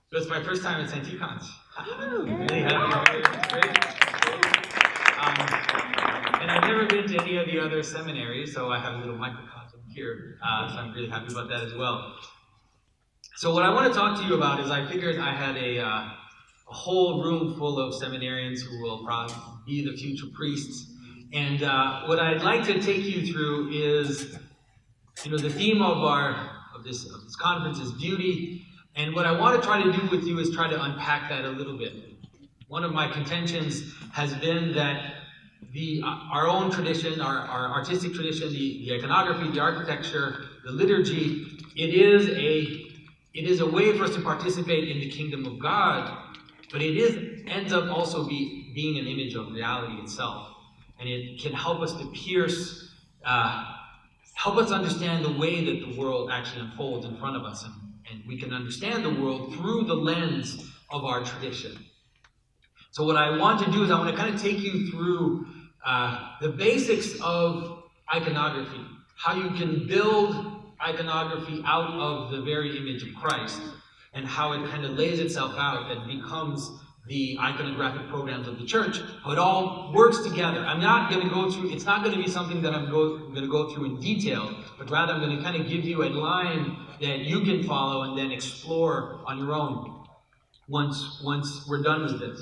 So it's my first time at St. Tikhon's. Really happy. It's great. And I've never been to any of the other seminaries, so I have a little microcosm here. So I'm really happy about that as well. So what I want to talk to you about is I figured I had a whole room full of seminarians who will probably be the future priests. And what I'd like to take you through is, the theme of this conference is beauty. And what I want to try to do with you is try to unpack that a little bit. One of my contentions has been that our own tradition, our artistic tradition, the iconography, the architecture, the liturgy, it is a way for us to participate in the kingdom of God, but ends up also being an image of reality itself. And it can help us to help us understand the way that the world actually unfolds in front of us. And we can understand the world through the lens of our tradition. So what I want to do is I want to kind of take you through the basics of iconography, how you can build iconography out of the very image of Christ, and how it kind of lays itself out and becomes the iconographic programs of the church, how it all works together. I'm not going to go through, it's not going to be something that I'm going to go through in detail, but rather I'm going to kind of give you a line that you can follow and then explore on your own once we're done with this.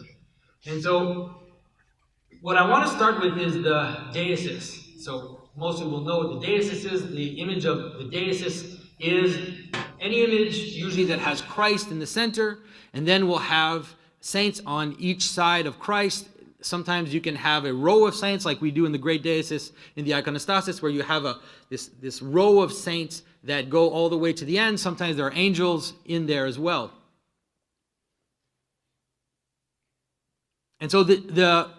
And so, what I want to start with is the deesis. So, most of you will know what the deesis is. The image of the deesis is any image, usually that has Christ in the center, and then we'll have saints on each side of Christ. Sometimes you can have a row of saints, like we do in the great deesis in the iconostasis, where you have this row of saints that go all the way to the end. Sometimes there are angels in there as well. And so the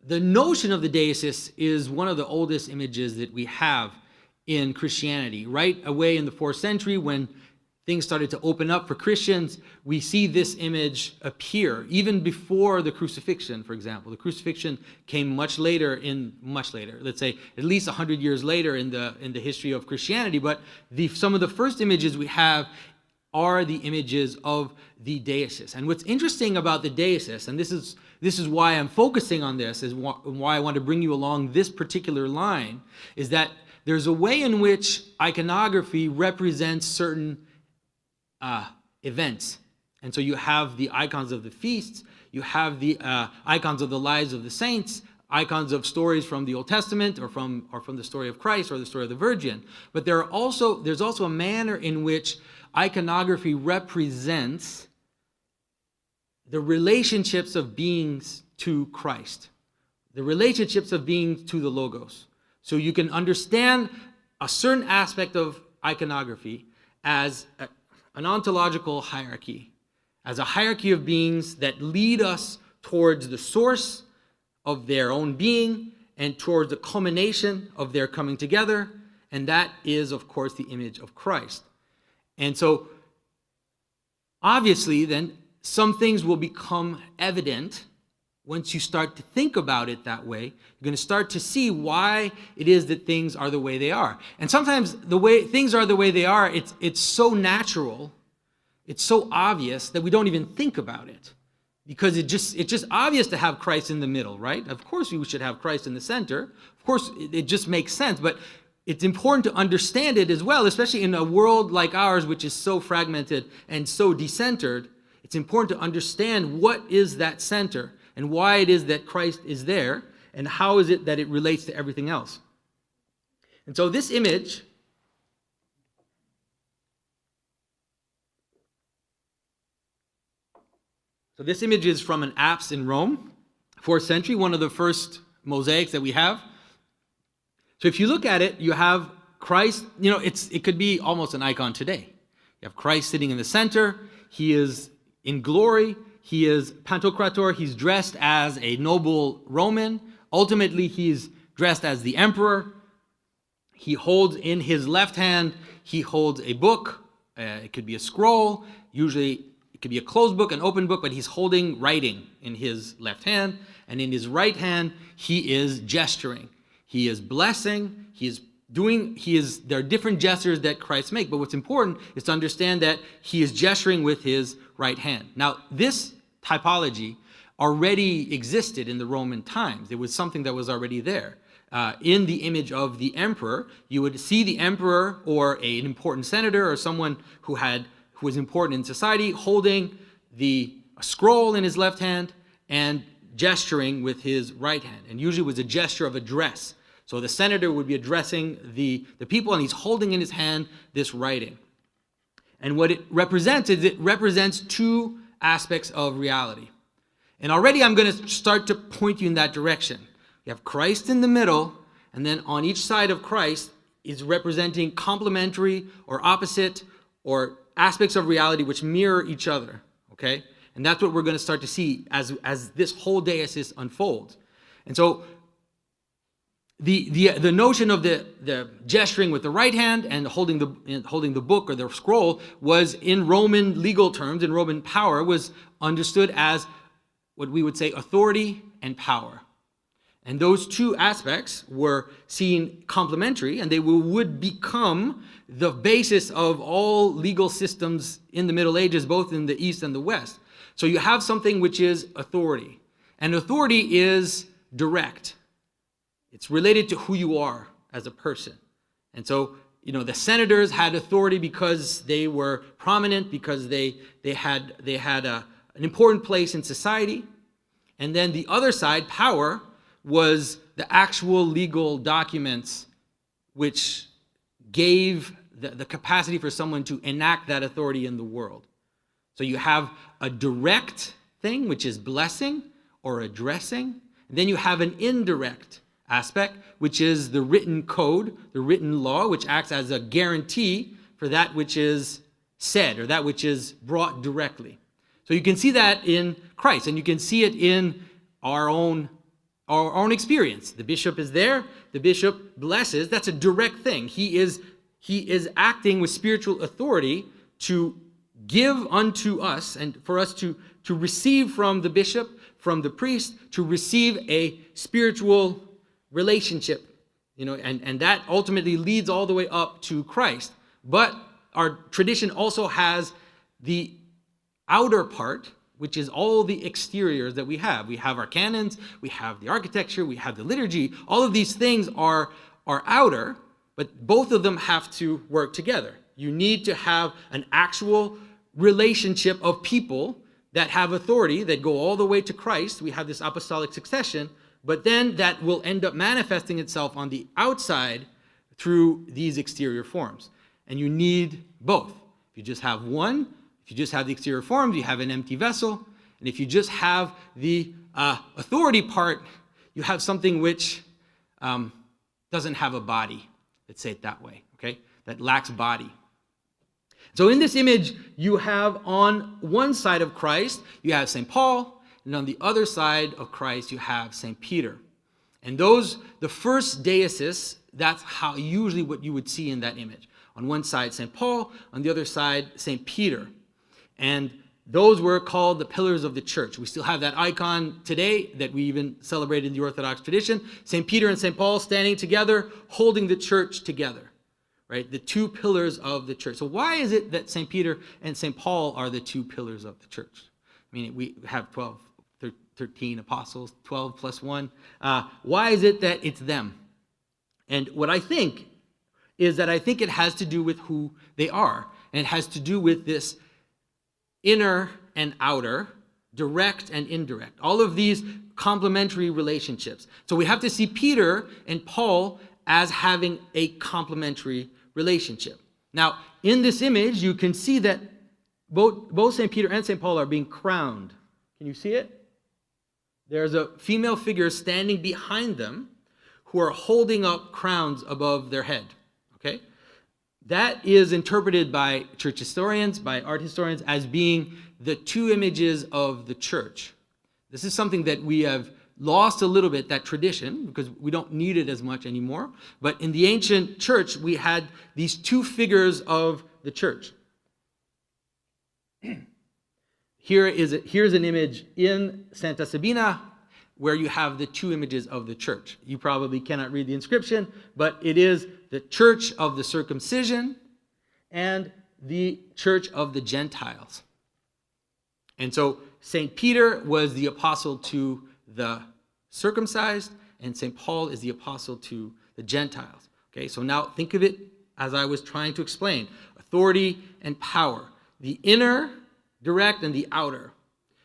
notion of the deesis is one of the oldest images that we have in Christianity. Right away in the 4th century, when things started to open up for Christians, we see this image appear, even before the crucifixion, for example. The crucifixion came much later, let's say at least 100 years later in the history of Christianity, but some of the first images we have are the images of the deesis. And what's interesting about the deesis, and this is why I'm focusing on this, is why I want to bring you along this particular line, is that there's a way in which iconography represents certain events. And so you have the icons of the feasts, you have the icons of the lives of the saints, icons of stories from the Old Testament or from the story of Christ or the story of the Virgin. But there's also a manner in which iconography represents the relationships of beings to Christ, the relationships of beings to the Logos. So you can understand a certain aspect of iconography as an ontological hierarchy, as a hierarchy of beings that lead us towards the source of their own being and towards the culmination of their coming together, and that is, of course, the image of Christ. And so, obviously, then, some things will become evident once you start to think about it that way. You're going to start to see why it is that things are the way they are. And sometimes the way things are the way they are, it's so natural, it's so obvious that we don't even think about it. Because it's just obvious to have Christ in the middle, right? Of course we should have Christ in the center. Of course it just makes sense, but it's important to understand it as well, especially in a world like ours, which is so fragmented and so decentered. It's important to understand what is that center and why it is that Christ is there, and how is it that it relates to everything else. And so this image is from an apse in Rome, 4th century, one of the first mosaics that we have. So if you look at it, you have Christ, it could be almost an icon today. You have Christ sitting in the center. He is in glory. He is Pantocrator. He's dressed as a noble Roman. Ultimately, he's dressed as the emperor. He holds in his left hand, he holds a book. It could be a scroll. Usually, it could be a closed book, an open book, but he's holding writing in his left hand. And in his right hand, he is gesturing. He is blessing. There are different gestures that Christ makes. But what's important is to understand that he is gesturing with his right hand. Now, this typology already existed in the Roman times. It was something that was already there. In the image of the emperor, you would see the emperor or an important senator or someone who was important in society holding a scroll in his left hand and gesturing with his right hand. And usually it was a gesture of address. So the senator would be addressing the people, and he's holding in his hand this writing. And what it represents is it represents two aspects of reality. And already I'm going to start to point you in that direction. You have Christ in the middle, and then on each side of Christ is representing complementary or opposite or aspects of reality which mirror each other, okay? And that's what we're going to start to see as this whole deisys unfolds. And so the notion of the gesturing with the right hand and holding the book or the scroll was, in Roman legal terms, in Roman power, was understood as what we would say authority and power. And those two aspects were seen complementary, and they would become the basis of all legal systems in the Middle Ages, both in the East and the West. So you have something which is authority. And authority is direct. It's related to who you are as a person. And so, the senators had authority because they were prominent, because they had an important place in society. And then the other side, power, was the actual legal documents which gave the capacity for someone to enact that authority in the world. So you have a direct thing, which is blessing or addressing. And then you have an indirect aspect, which is the written code, the written law, which acts as a guarantee for that which is said or that which is brought directly. So you can see that in Christ, and you can see it in our own experience. The bishop is there, the bishop blesses. That's a direct thing. He is acting with spiritual authority to give unto us and for us to receive from the bishop, from the priest, to receive a spiritual relationship, and that ultimately leads all the way up to Christ. But our tradition also has the outer part, which is all the exteriors that we have. We have our canons, we have the architecture, we have the liturgy. All of these things are outer, but both of them have to work together. You need to have an actual relationship of people that have authority, that go all the way to Christ. We have this apostolic succession, but then that will end up manifesting itself on the outside through these exterior forms. And you need both. If you just have one, if you just have the exterior forms, you have an empty vessel. And if you just have the authority part, you have something which doesn't have a body. Let's say it that way, okay? That lacks body. So in this image, you have on one side of Christ, you have St. Paul, and on the other side of Christ, you have St. Peter. And the first deicists, that's how usually what you would see in that image. On one side, St. Paul, on the other side, St. Peter. And those were called the pillars of the church. We still have that icon today that we even celebrate in the Orthodox tradition. St. Peter and St. Paul standing together, holding the church together, right? The two pillars of the church. So why is it that St. Peter and St. Paul are the two pillars of the church? I mean, we have 13 apostles, 12 plus 1. Why is it that it's them? And what I think is that I think it has to do with who they are. And it has to do with this inner and outer, direct and indirect. All of these complementary relationships. So we have to see Peter and Paul as having a complementary relationship. Now, in this image, you can see that both St. Peter and St. Paul are being crowned. Can you see it? There's a female figure standing behind them who are holding up crowns above their head. Okay? That is interpreted by church historians, by art historians, as being the two images of the church. This is something that we have lost a little bit, that tradition, because we don't need it as much anymore. But in the ancient church, we had these two figures of the church. Here's an image in Santa Sabina where you have the two images of the church. You probably cannot read the inscription, but it is the church of the circumcision and the church of the Gentiles. And so St. Peter was the apostle to the circumcised, and St. Paul is the apostle to the Gentiles. Okay, so now think of it as I was trying to explain. Authority and power. The inner direct and the outer.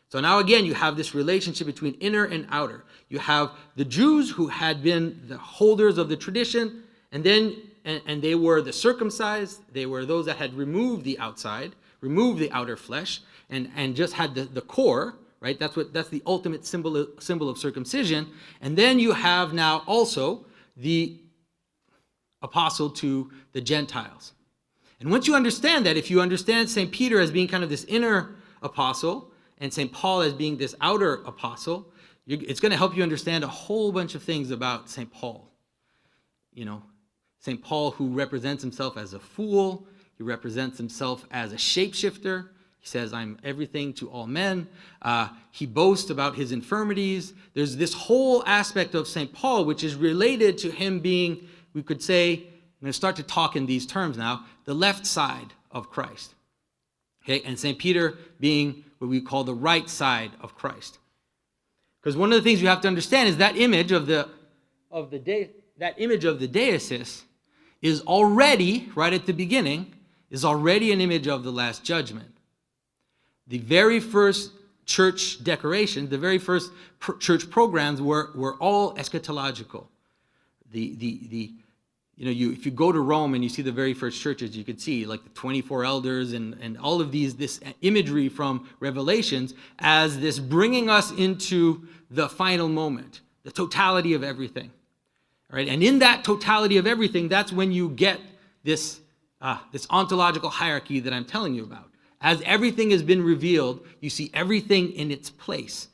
So now again, you have this relationship between inner and outer. You have the Jews who had been the holders of the tradition, and they were the circumcised. They were those that had removed the outside, removed the outer flesh, and just had the core, right? That's the ultimate symbol of circumcision. And then you have now also the apostle to the Gentiles. And once you understand that, if you understand St. Peter as being kind of this inner apostle and St. Paul as being this outer apostle, it's going to help you understand a whole bunch of things about St. Paul. You know, St. Paul, who represents himself as a fool, he represents himself as a shapeshifter. He says, I'm everything to all men. He boasts about his infirmities. There's this whole aspect of St. Paul, which is related to him being, we could say, I'm going to start to talk in these terms now, the left side of Christ. Okay, and St. Peter being what we call the right side of Christ. Because one of the things you have to understand is that image of the deicist is already, right at the beginning, is already an image of the Last Judgment. The very first church decorations, the very first church programs were all eschatological. If you go to Rome and you see the very first churches, you could see like the 24 elders and all of this imagery from Revelations as this bringing us into the final moment, the totality of everything. All right, and in that totality of everything, that's when you get this ontological hierarchy that I'm telling you about. As everything has been revealed, you see everything in its place,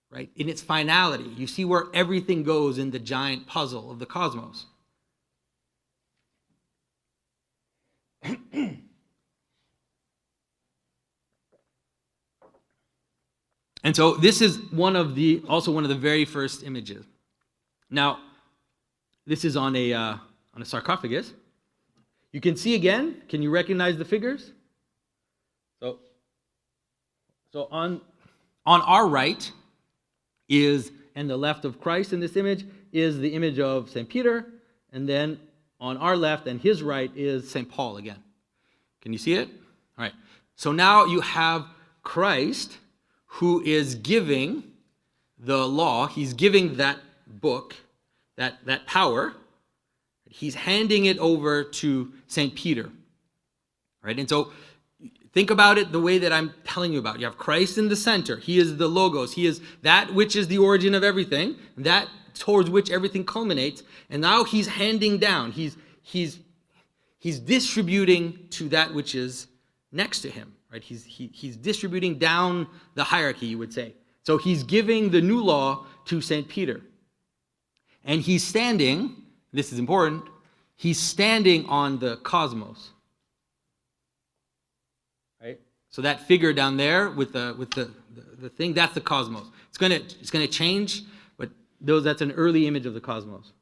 right? In its finality. You see where everything goes in the giant puzzle of the cosmos. And so this is also one of the very first images. Now, this is on a sarcophagus. You can see again. Can you recognize the figures? So on our right is, and the left of Christ in this image, is the image of St. Peter, and then on our left and his right is St. Paul again. Can you see it? All right. So now you have Christ who is giving the law. He's giving that book, that power. He's handing it over to St. Peter. Right? And so think about it the way that I'm telling you about. You have Christ in the center. He is the Logos. He is that which is the origin of everything, that towards which everything culminates. And now he's handing down. He's distributing to that which is next to him. Right? He's distributing down the hierarchy, you would say. So he's giving the new law to St. Peter. And he's standing, this is important, he's standing on the cosmos. Right? So that figure down there with the thing, that's the cosmos. It's gonna change, but that's an early image of the cosmos.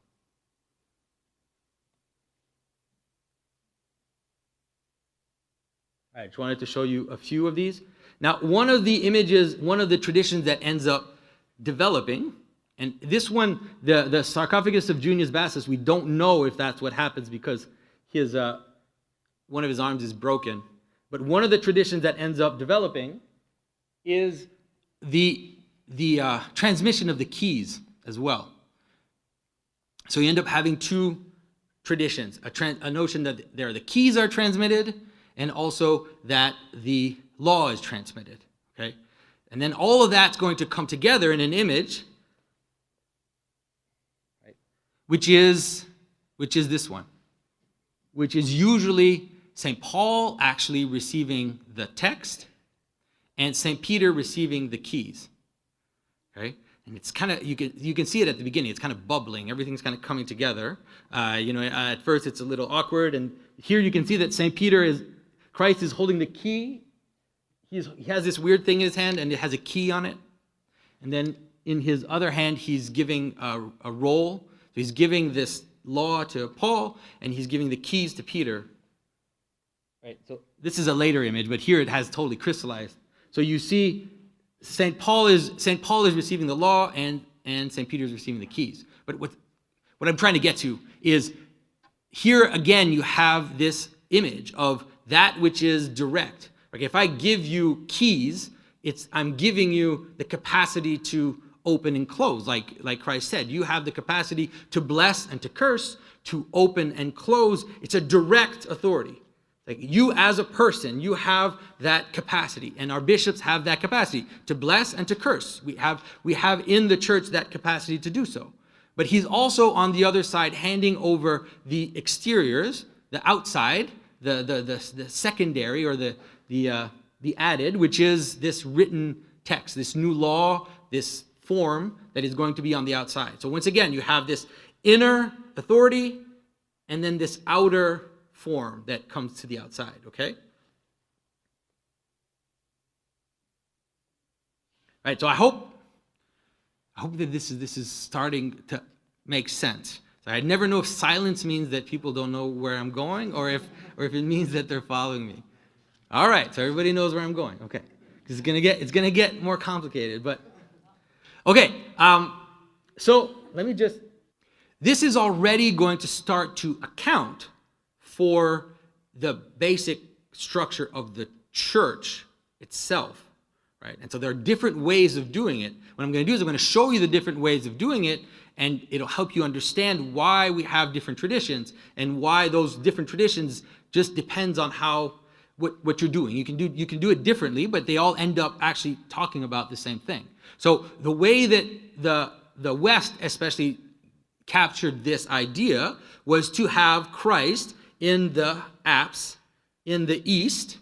I just wanted to show you a few of these. Now, one of the traditions that ends up developing, and this one, the sarcophagus of Junius Bassus, we don't know if that's what happens because one of his arms is broken. But one of the traditions that ends up developing is the transmission of the keys as well. So you end up having two traditions, a notion that the keys are transmitted, and also that the law is transmitted, okay? And then all of that's going to come together in an image, right? which is this one, which is usually St. Paul actually receiving the text and St. Peter receiving the keys, okay? And it's kind of, you can see it at the beginning, it's kind of bubbling, everything's kind of coming together. At first it's a little awkward, and here you can see that Christ is holding the key. He has this weird thing in his hand, and it has a key on it. And then in his other hand, he's giving a roll. So he's giving this law to Paul, and he's giving the keys to Peter. Right. So this is a later image, but here it has totally crystallized. So you see, St. Paul is receiving the law, and St. Peter is receiving the keys. But what I'm trying to get to is, here again you have this image of that which is direct. Like if I give you keys, I'm giving you the capacity to open and close, like Christ said. You have the capacity to bless and to curse, to open and close. It's a direct authority. Like you as a person, you have that capacity, and our bishops have that capacity to bless and to curse. We have in the church that capacity to do so. But he's also on the other side handing over the exteriors, the outside, the secondary, or the added, which is this written text, this new law, this form that is going to be on the outside. So once again, you have this inner authority and then this outer form that comes to the outside, okay? Right, so I hope that this is starting to make sense. So I never know if silence means that people don't know where I'm going, or if it means that they're following me. All right, so everybody knows where I'm going, okay? Because it's gonna get more complicated, but okay. So let me just. This is already going to start to account for the basic structure of the church itself, right? And so there are different ways of doing it. What I'm going to do is I'm going to show you the different ways of doing it, and it'll help you understand why we have different traditions and why those different traditions just depends on what you're doing. You can do it differently, but they all end up actually talking about the same thing. So the way that the West especially captured this idea was to have Christ in the apse in the east,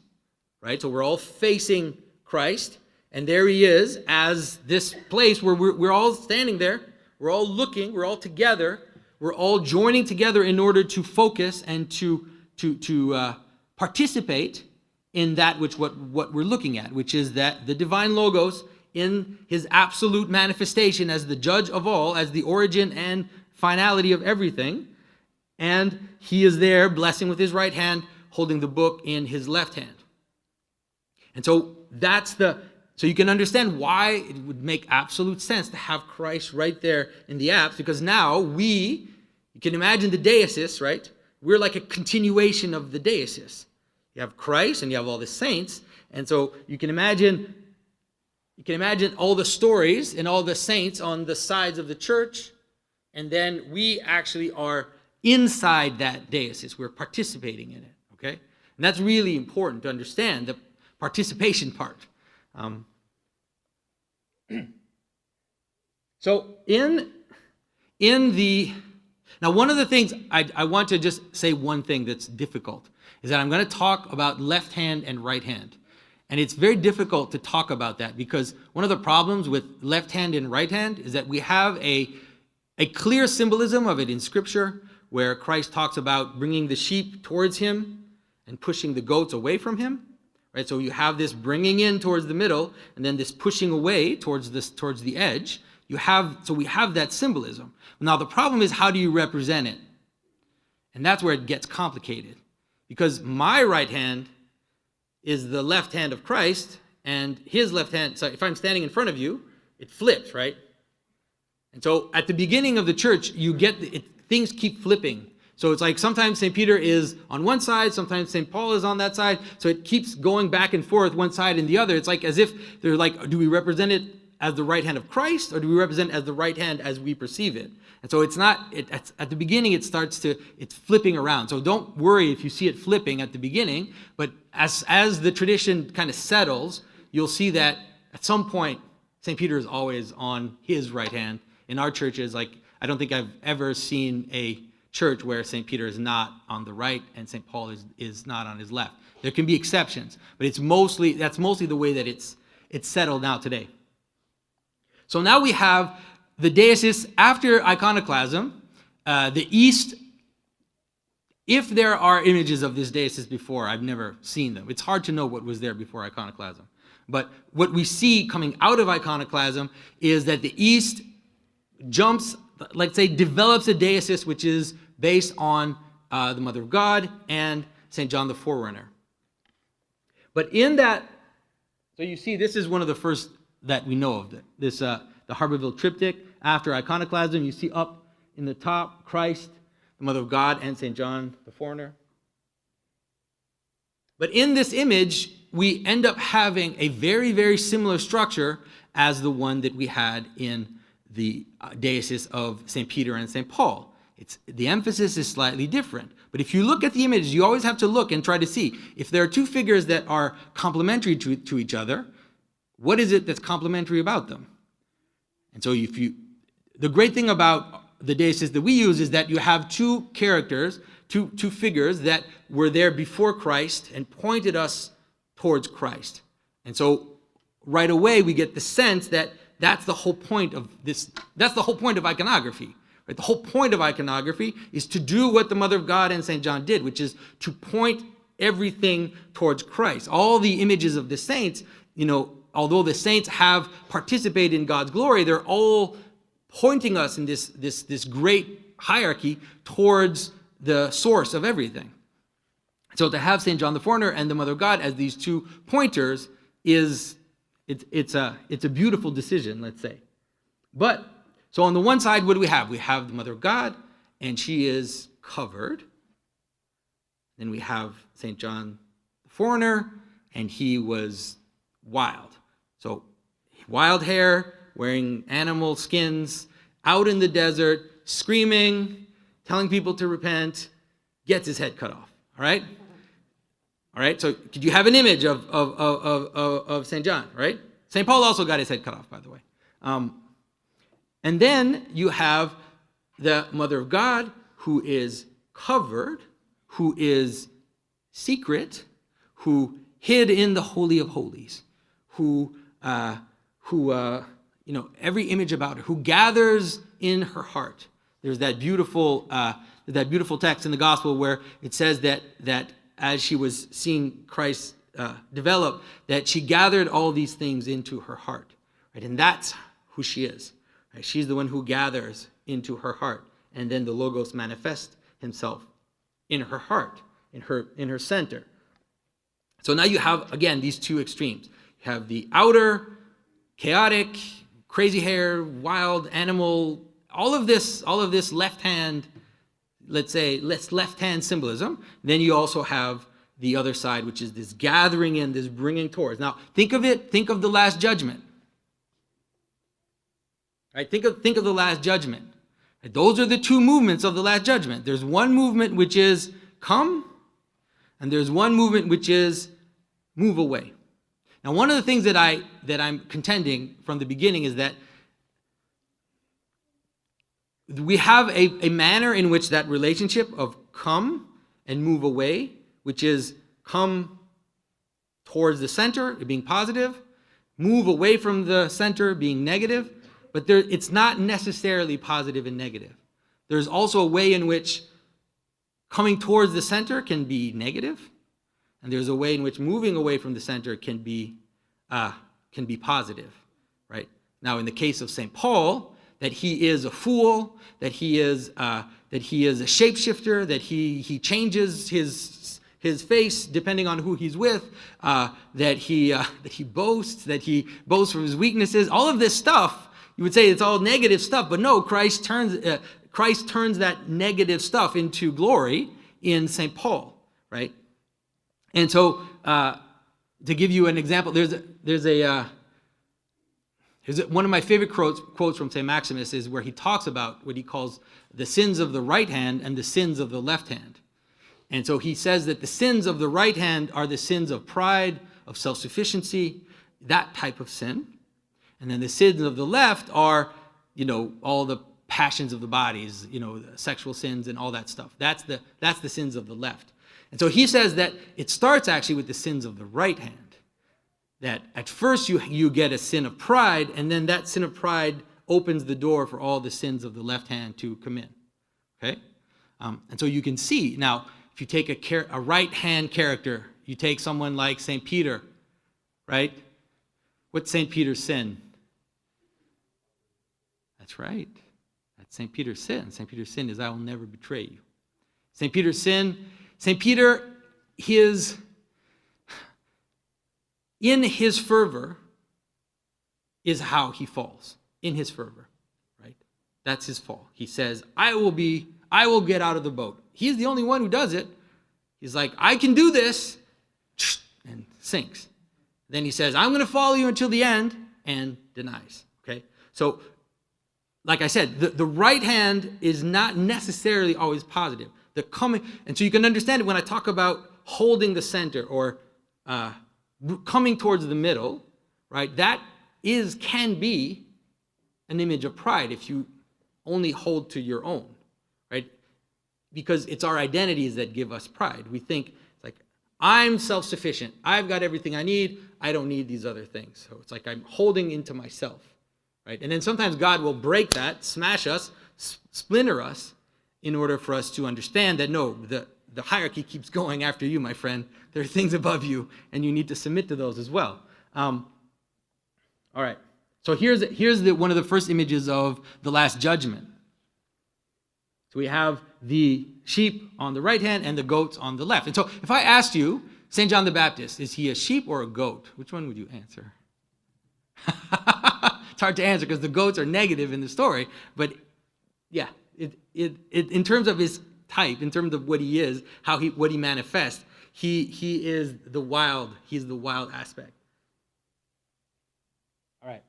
right? So we're all facing Christ, and there he is as this place where we're all standing there, we're all looking, we're all together, we're all joining together in order to focus and to participate in that what we're looking at, which is that the divine Logos in his absolute manifestation as the judge of all, as the origin and finality of everything, and he is there blessing with his right hand, holding the book in his left hand. And so so you can understand why it would make absolute sense to have Christ right there in the apse, because now you can imagine the deicus, right? We're like a continuation of the deicus. You have Christ and you have all the saints, and so you can imagine all the stories and all the saints on the sides of the church, and then we actually are inside that deicus. We're participating in it, okay? And that's really important to understand, the participation part. So now one of the things, I want to just say one thing that's difficult, is that I'm going to talk about left hand and right hand. And it's very difficult to talk about that, because one of the problems with left hand and right hand is that we have a clear symbolism of it in Scripture, where Christ talks about bringing the sheep towards him and pushing the goats away from him. Right? So you have this bringing in towards the middle, and then this pushing away towards the edge. So we have that symbolism. Now the problem is, how do you represent it? And that's where it gets complicated, because my right hand is the left hand of Christ, and his left hand. So if I'm standing in front of you, it flips, right? And so at the beginning of the church, things keep flipping. So it's like sometimes St. Peter is on one side, sometimes St. Paul is on that side. So it keeps going back and forth, one side and the other. It's like as if they're like, do we represent it as the right hand of Christ, or do we represent it as the right hand as we perceive it? And so it's at the beginning, it's flipping around. So don't worry if you see it flipping at the beginning, but as the tradition kind of settles, you'll see that at some point, St. Peter is always on his right hand. In our churches, I don't think I've ever seen a church where St. Peter is not on the right and St. Paul is not on his left. There can be exceptions, but that's mostly the way that it's settled now today. So now we have the deicus after iconoclasm. The East, if there are images of this deicus before, I've never seen them. It's hard to know what was there before iconoclasm. But what we see coming out of iconoclasm is that the East develops a deicus which is based on the Mother of God and St. John the Forerunner. But in that So you see, this is one of the first that we know of. This the Harborville triptych. After iconoclasm, you see up in the top Christ, the Mother of God, and St. John the Foreigner. But in this image, we end up having a very, very similar structure as the one that we had in the diocese of St. Peter and St. Paul. The emphasis is slightly different. But if you look at the image, you always have to look and try to see if there are two figures that are complementary to each other, what is it that's complementary about them? And so the great thing about the diocese that we use is that you have two characters, two figures that were there before Christ and pointed us towards Christ. And so right away we get the sense that that's the whole point of this. That's the whole point of iconography. Right? The whole point of iconography is to do what the Mother of God and St. John did, which is to point everything towards Christ. All the images of the saints, although the saints have participated in God's glory, they're all pointing us in this great hierarchy towards the source of everything. So to have St. John the Foreigner and the Mother of God as these two pointers it's a beautiful decision, let's say. But so on the one side, what do we have? We have the Mother of God, and she is covered. Then we have St. John the Foreigner, and he was wild. So wild hair, wearing animal skins, out in the desert, screaming, telling people to repent, gets his head cut off. All right? All right, so could you have an image of St. John, right? St. Paul also got his head cut off, by the way. And then you have the Mother of God, who is covered, who is secret, who hid in the Holy of Holies, who every image about her, who gathers in her heart. There's that beautiful text in the Gospel where it says that as she was seeing Christ develop, that she gathered all these things into her heart, right? And that's who she is. Right? She's the one who gathers into her heart, and then the Logos manifests himself in her heart, in her center. So now you have, again, these two extremes. You have the outer, chaotic, crazy hair, wild animal, all of this left hand, let's say, left hand symbolism. Then you also have the other side, which is this gathering in, this bringing towards. Now, think of the Last Judgment. Right? Think of the Last Judgment. Right? Those are the two movements of the Last Judgment. There's one movement which is come, and there's one movement which is move away. Now, one of the things that I'm contending from the beginning is that we have a manner in which that relationship of come and move away, which is come towards the center, being positive, move away from the center, being negative, but it's not necessarily positive and negative. There's also a way in which coming towards the center can be negative, and there's a way in which moving away from the center can be positive, right? Now, in the case of St. Paul, that he is a fool, that he is a shapeshifter, that he changes his face depending on who he's with, that he boasts from his weaknesses. All of this stuff, you would say it's all negative stuff, but no, Christ turns that negative stuff into glory in St. Paul, right? And so, to give you an example, there's one of my favorite quotes from St. Maximus is where he talks about what he calls the sins of the right hand and the sins of the left hand. And so he says that the sins of the right hand are the sins of pride, of self-sufficiency, that type of sin. And then the sins of the left are, all the passions of the bodies, the sexual sins and all that stuff. That's the sins of the left. And so he says that it starts actually with the sins of the right hand. That at first you get a sin of pride, and then that sin of pride opens the door for all the sins of the left hand to come in. Okay? And so you can see, now, if you take a right-hand character, you take someone like St. Peter, right? What's St. Peter's sin? That's right. That's St. Peter's sin. St. Peter's sin is, I will never betray you. St. Peter's sin, St. Peter, in his fervor is how he falls. In his fervor, right? That's his fall. He says, I will get out of the boat. He's the only one who does it. He's like, I can do this, and sinks. Then he says, I'm going to follow you until the end, and denies. Okay? So, like I said, the right hand is not necessarily always positive. And so you can understand it when I talk about holding the center or coming towards the middle, right? That can be an image of pride if you only hold to your own, right? Because it's our identities that give us pride. We think, it's like, I'm self-sufficient. I've got everything I need. I don't need these other things. So it's like I'm holding into myself, right? And then sometimes God will break that, smash us, splinter us, in order for us to understand that, no, the hierarchy keeps going after you, my friend. There are things above you, and you need to submit to those as well. All right. So here's one of the first images of the Last Judgment. So we have the sheep on the right hand and the goats on the left. And so if I asked you, St. John the Baptist, is he a sheep or a goat? Which one would you answer? It's hard to answer because the goats are negative in the story. But yeah, in terms of his type, in terms of what he is, what he manifests, he is the wild. He's the wild aspect. All right.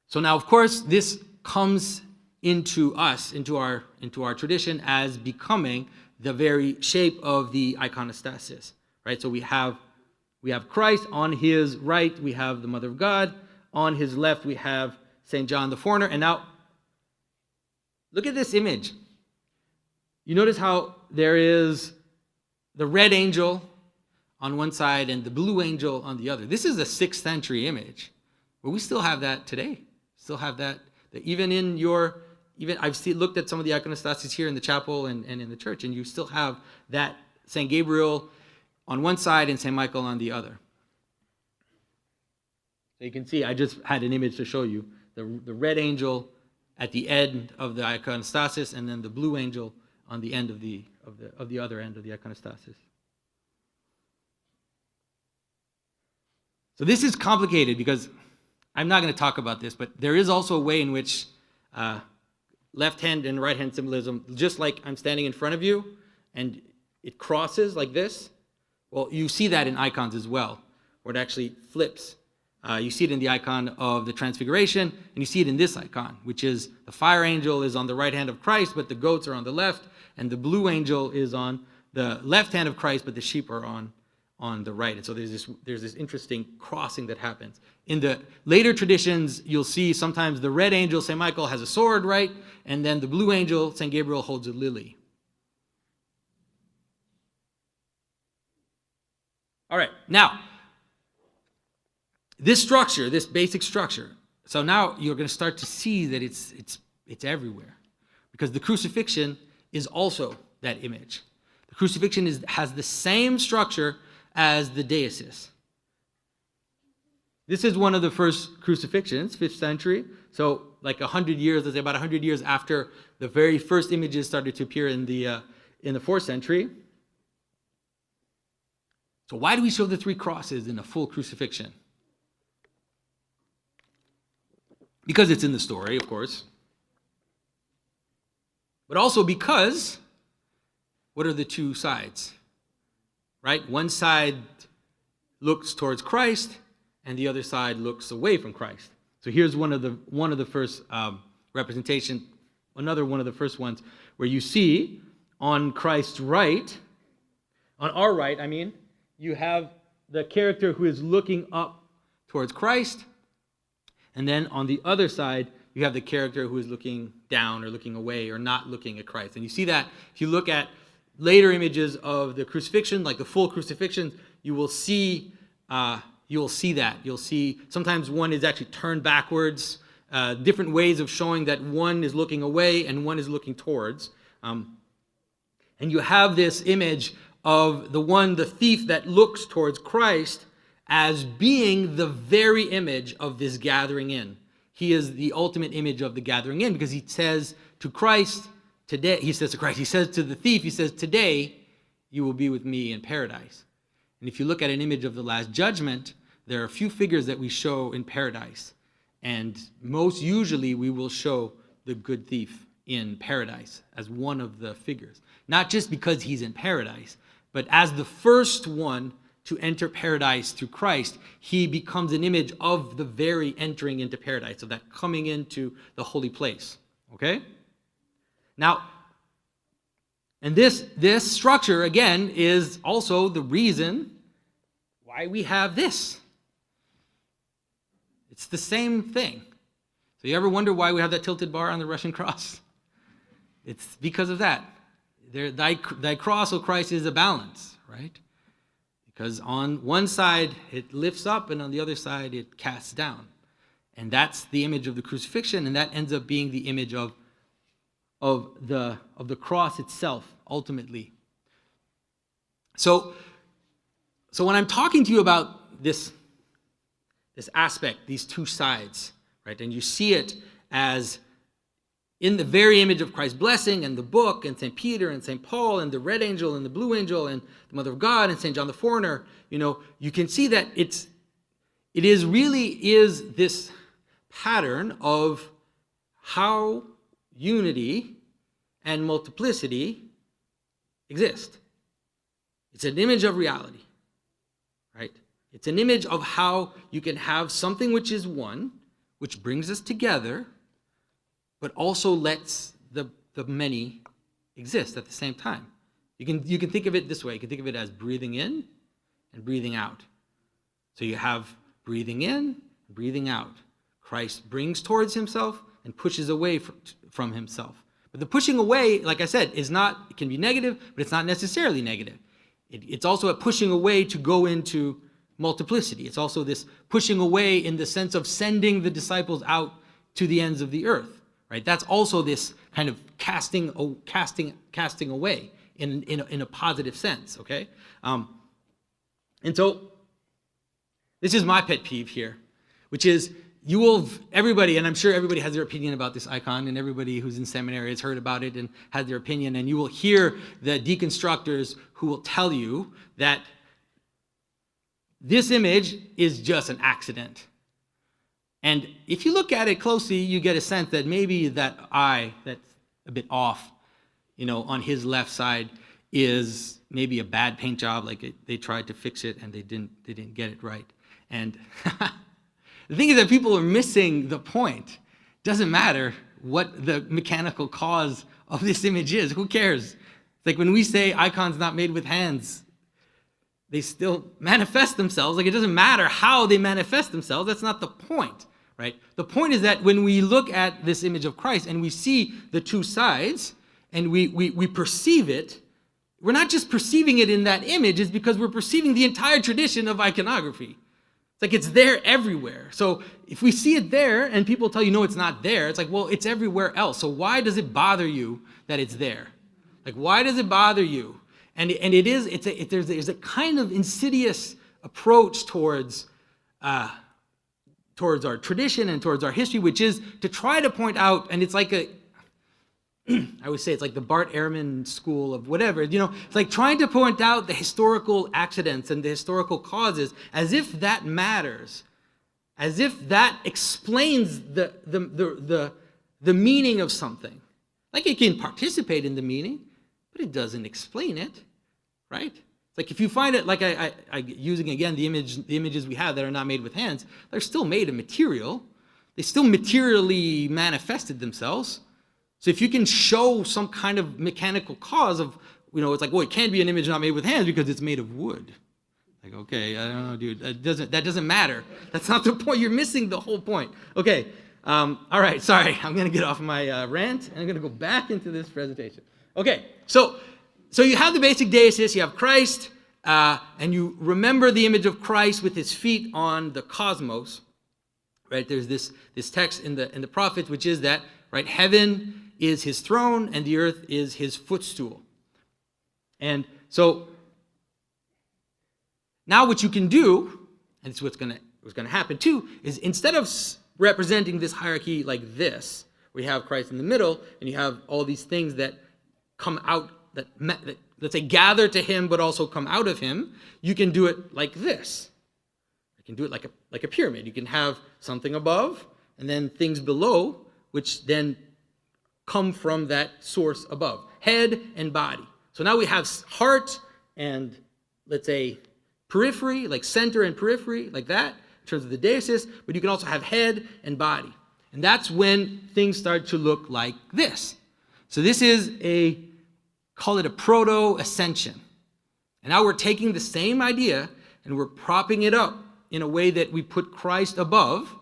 So now, of course, this comes into us, into our tradition, as becoming the very shape of the iconostasis, right? So we have Christ on his right, we have the Mother of God. On his left, we have St. John the Foreigner. And now, look at this image. You notice how there is the red angel on one side and the blue angel on the other. This is a 6th century image, but we still have that today. Still have that even I've looked at some of the iconostasis here in the chapel and in the church, and you still have that St. Gabriel on one side and St. Michael on the other. So you can see, I just had an image to show you. The red angel at the end of the iconostasis, and then the blue angel on the end of the other end of the iconostasis. So this is complicated because I'm not going to talk about this, but there is also a way in which left hand and right hand symbolism, just like I'm standing in front of you and it crosses like this. Well, you see that in icons as well, where it actually flips. You see it in the icon of the Transfiguration, and you see it in this icon, which is the fire angel is on the right hand of Christ, but the goats are on the left, and the blue angel is on the left hand of Christ, but the sheep are on the right. And so there's this interesting crossing that happens. In the later traditions, you'll see sometimes the red angel, St. Michael, has a sword, right? And then the blue angel, St. Gabriel, holds a lily. All right, now, this structure, this basic structure, so now you're going to start to see that it's everywhere. Because the crucifixion is also that image. The crucifixion has the same structure as the deisis. This is one of the first crucifixions, 5th century. So like 100 years, let's say about 100 years after the very first images started to appear in the 4th century. So why do we show the 3 crosses in a full crucifixion? Because it's in the story, of course. But also because, what are the 2 sides? Right? One side looks towards Christ, and the other side looks away from Christ. So here's one of the first representation, another one of the first ones, where you see on Christ's right, on our right, you have the character who is looking up towards Christ, and then on the other side, you have the character who is looking down or looking away or not looking at Christ. And you see that if you look at later images of the crucifixion, like the full crucifixion, you will see that. You'll see sometimes one is actually turned backwards, different ways of showing that one is looking away and one is looking towards. And you have this image of the thief that looks towards Christ as being the very image of this gathering in. He is the ultimate image of the gathering in because he says to Christ, today, he says to the thief, he says, today you will be with me in paradise. And if you look at an image of the Last Judgment, there are a few figures that we show in paradise. And most usually we will show the good thief in paradise as one of the figures. Not just because he's in paradise, but as the first one to enter paradise through Christ, he becomes an image of the very entering into paradise, of that coming into the holy place. Okay? Now, and this structure, again, is also the reason why we have this. It's the same thing. So you ever wonder why we have that tilted bar on the Russian cross? It's because of that. Thy cross, O Christ, is a balance, right? Because on one side it lifts up and on the other side it casts down. And that's the image of the crucifixion, and that ends up being the image of the cross itself, ultimately. So when I'm talking to you about this aspect, these two sides, right, and you see it as in the very image of Christ's blessing and the book and St. Peter and St. Paul and the red angel and the blue angel and the Mother of God and St. John the Foreigner, you can see that it really is this pattern of how unity and multiplicity exist. It's an image of reality, right? It's an image of how you can have something which is one, which brings us together, but also lets the many exist at the same time. You can think of it this way. You can think of it as breathing in and breathing out. So you have breathing in, breathing out. Christ brings towards himself and pushes away from himself. But the pushing away, like I said, it can be negative, but it's not necessarily negative. It's also a pushing away to go into multiplicity. It's also this pushing away in the sense of sending the disciples out to the ends of the earth, right? That's also this kind of casting away in a positive sense, okay? And so this is my pet peeve here, which is everybody, and I'm sure everybody has their opinion about this icon, and everybody who's in seminary has heard about it and has their opinion, and you will hear the deconstructors who will tell you that this image is just an accident. And if you look at it closely, you get a sense that maybe that eye that's a bit off, on his left side is maybe a bad paint job, like they tried to fix it and they didn't get it right. And the thing is that people are missing the point. It doesn't matter what the mechanical cause of this image is. Who cares? It's like when we say icons not made with hands, they still manifest themselves. Like it doesn't matter how they manifest themselves. That's not the point, right? The point is that when we look at this image of Christ and we see the two sides and we perceive it, we're not just perceiving it in that image, it's because we're perceiving the entire tradition of iconography. It's like it's there everywhere. So if we see it there and people tell you, no, it's not there, it's like, well, it's everywhere else. So why does it bother you that it's there? Like, why does it bother you? And there's a kind of insidious approach towards our tradition and towards our history, which is to try to point out, and it's like I would say it's like the Bart Ehrman school of whatever, it's like trying to point out the historical accidents and the historical causes as if that matters, as if that explains the meaning of something. Like it can participate in the meaning, but it doesn't explain it, right? It's like if you find it, like I using again the images we have that are not made with hands, they're still made of material. They still materially manifested themselves. So if you can show some kind of mechanical cause of, it's like, well, it can't be an image not made with hands because it's made of wood. Like, okay, I don't know, dude. That doesn't matter. That's not the point. You're missing the whole point. Okay. All right. Sorry. I'm going to get off my rant, and I'm going to go back into this presentation. Okay. So you have the basic deicist. You have Christ, and you remember the image of Christ with his feet on the cosmos. Right. There's this text in the prophets, which is that, right, heaven is his throne and the earth is his footstool. And so now what you can do, and it's what's going to happen too, is instead of representing this hierarchy like this, where you have Christ in the middle and you have all these things that come out, that let's say, gather to him, but also come out of him, you can do it like this. You can do it like a pyramid. You can have something above, and then things below, which then come from that source above. Head and body. So now we have heart and, let's say, periphery, like center and periphery, like that, in terms of the deicist, but you can also have head and body. And that's when things start to look like this. So this is call it a proto-ascension. And now we're taking the same idea and we're propping it up in a way that we put Christ above.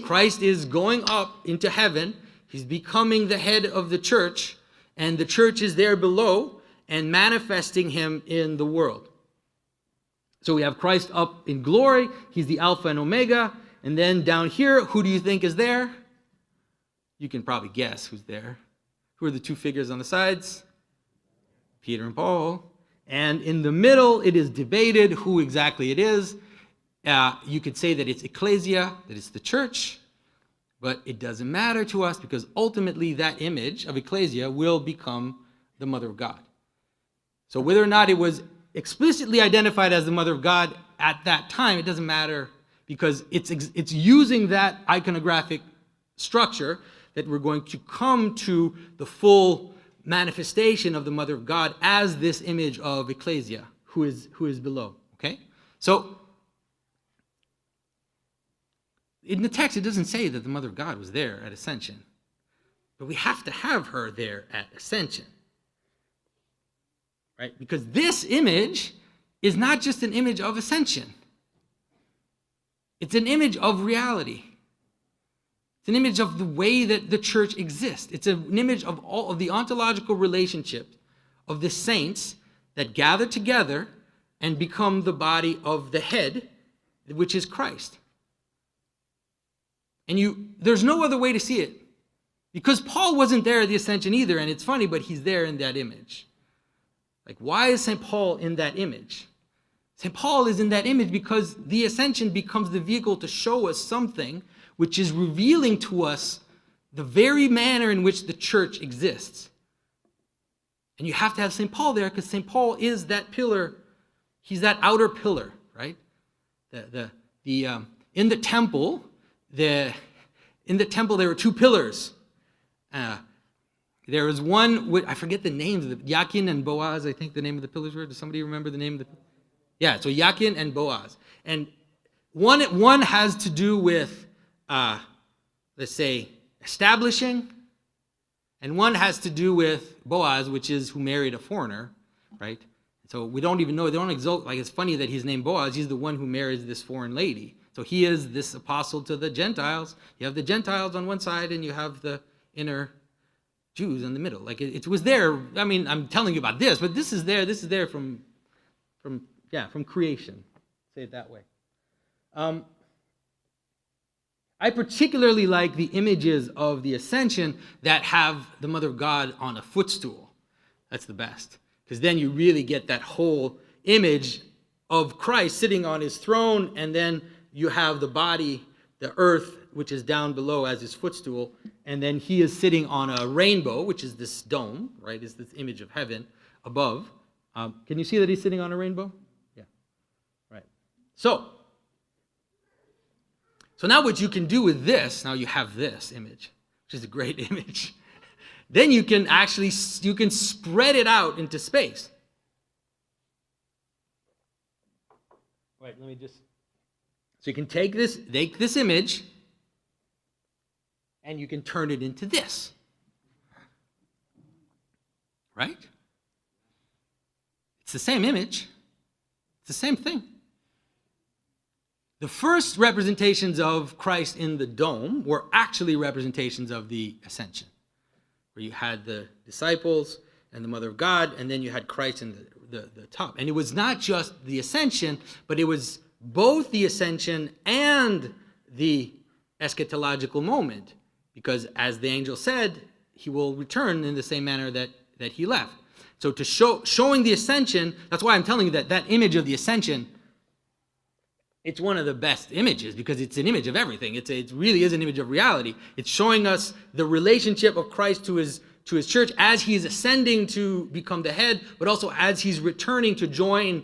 Christ is going up into heaven. He's becoming the head of the church, and the church is there below and manifesting him in the world. So we have Christ up in glory. He's the Alpha and Omega. And then down here, who do you think is there? You can probably guess who's there. Who are the two figures on the sides? Peter and Paul. And in the middle, it is debated who exactly it is. You could say that it's ecclesia, that it's the church, but it doesn't matter to us because ultimately that image of ecclesia will become the Mother of God. So whether or not it was explicitly identified as the Mother of God at that time, it doesn't matter because it's using that iconographic structure that we're going to come to the full manifestation of the Mother of God as this image of ecclesia who is below. Okay? So in the text, it doesn't say that the Mother of God was there at Ascension, but we have to have her there at Ascension. Right? Because this image is not just an image of ascension. It's an image of reality. It's an image of the way that the church exists. It's an image of all of the ontological relationship of the saints that gather together and become the body of the head, which is Christ. And there's no other way to see it. Because Paul wasn't there at the ascension either, and it's funny, but he's there in that image. Like, why is St. Paul in that image? St. Paul is in that image because the ascension becomes the vehicle to show us something which is revealing to us the very manner in which the church exists. And you have to have St. Paul there because St. Paul is that pillar. He's that outer pillar, right? In the temple, there were two pillars. There was one, I forget the names, Yakin and Boaz, I think the name of the pillars were. Does somebody remember the name of the? Yeah, so Yakin and Boaz. And one has to do with, let's say, establishing, and one has to do with Boaz, which is who married a foreigner, right? So we don't even know, they don't exalt, like it's funny that he's named Boaz, he's the one who marries this foreign lady. So he is this apostle to the Gentiles. You have the Gentiles on one side and you have the inner Jews in the middle. Like it was there. I mean, I'm telling you about this, but this is there from creation. Say it that way. I particularly like the images of the ascension that have the Mother of God on a footstool. That's the best. Because then you really get that whole image of Christ sitting on his throne, and then you have the body, the earth, which is down below as his footstool, and then he is sitting on a rainbow, which is this dome, right? Is this image of heaven above. Can you see that he's sitting on a rainbow? Yeah. Right. So now what you can do with this, now you have this image, which is a great image. Then you can spread it out into space. Right, let me just, so you can take this image, and you can turn it into this. Right? It's the same image. It's the same thing. The first representations of Christ in the dome were actually representations of the ascension, where you had the disciples and the Mother of God, and then you had Christ in the top. And it was not just the ascension, but it was both the ascension and the eschatological moment, because as the angel said, he will return in the same manner that he left. So to showing the ascension, that's why I'm telling you that image of the ascension, it's one of the best images because it's an image of everything. It really is an image of reality. It's showing us the relationship of Christ to his his church as he is ascending to become the head, but also as he's returning to join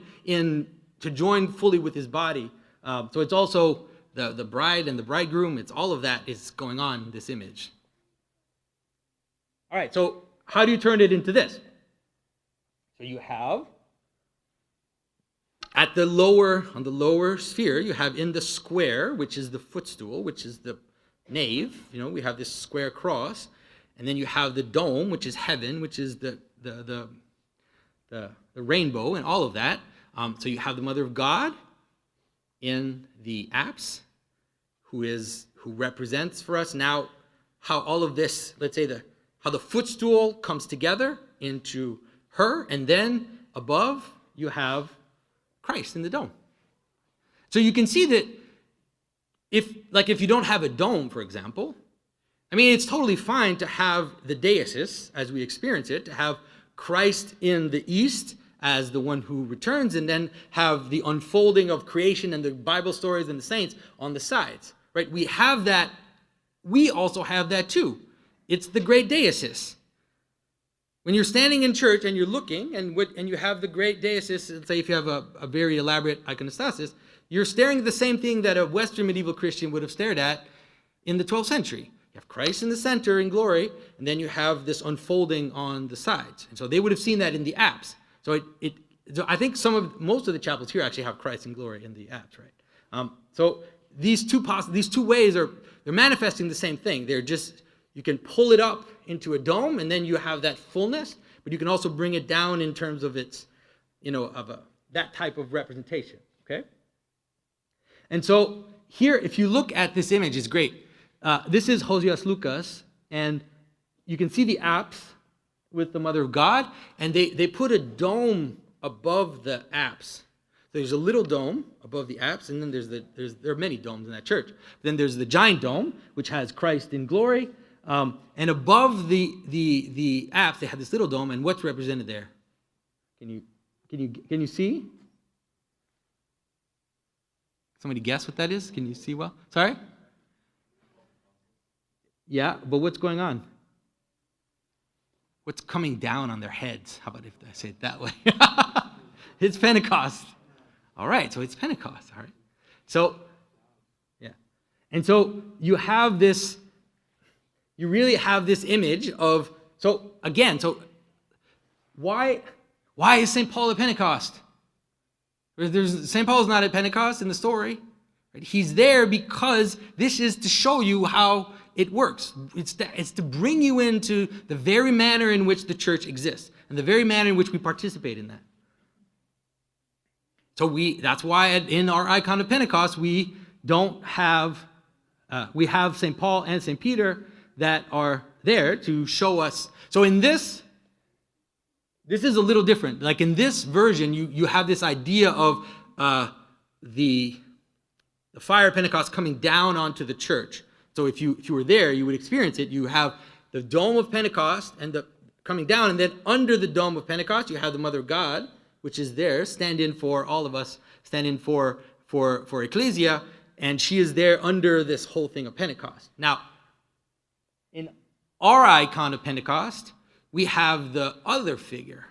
fully with his body. So it's also the bride and the bridegroom. It's all of that is going on in this image. All right, so how do you turn it into this? So you have on the lower sphere, you have in the square, which is the footstool, which is the nave. We have this square cross, and then you have the dome, which is heaven, which is the rainbow and all of that. So you have the Mother of God in the apse, who represents for us now how all of this, let's say how the footstool comes together into her, and then above you have Christ in the dome. So you can see that if you don't have a dome, for example, it's totally fine to have the deesis as we experience it, to have Christ in the east as the one who returns, and then have the unfolding of creation and the Bible stories and the saints on the sides, right? We have that. We also have that too. It's the great deesis. When you're standing in church and you're looking, and you have the great deesis, let's say if you have a very elaborate iconostasis, you're staring at the same thing that a Western medieval Christian would have stared at in the 12th century. You have Christ in the center in glory, and then you have this unfolding on the sides. And so they would have seen that in the apse. So I think most of the chapels here actually have Christ in glory in the apse, right? So these two ways they're manifesting the same thing. They're just, you can pull it up into a dome, and then you have that fullness, but you can also bring it down in terms of its, that type of representation, okay? And so here, if you look at this image, it's great. This is Hosias Lucas, and you can see the apse with the Mother of God, and they put a dome above the apse. So there's a little dome above the apse, and then there are many domes in that church. Then there's the giant dome, which has Christ in glory, and above the apse, they have this little dome, and what's represented there? Can you see? Somebody guess what that is? Can you see well? Sorry? Yeah, but what's going on? What's coming down on their heads? How about if I say it that way? It's Pentecost. All right, so it's Pentecost. All right. So, yeah. And so you really have this image of, why is St. Paul at Pentecost? St. Paul's not at Pentecost in the story. Right? He's there because this is to show you how it works. It's to bring you into the very manner in which the church exists and the very manner in which we participate in that. So that's why in our icon of Pentecost we have St. Paul and St. Peter that are there to show us. So in this is a little different. Like in this version, you have this idea of the fire of Pentecost coming down onto the church. So if you were there, you would experience it. You have the dome of Pentecost and coming down, and then under the dome of Pentecost, you have the Mother of God, which is there, stand in for all of us, stand in for Ecclesia, and she is there under this whole thing of Pentecost. Now, in our icon of Pentecost, we have the other figure.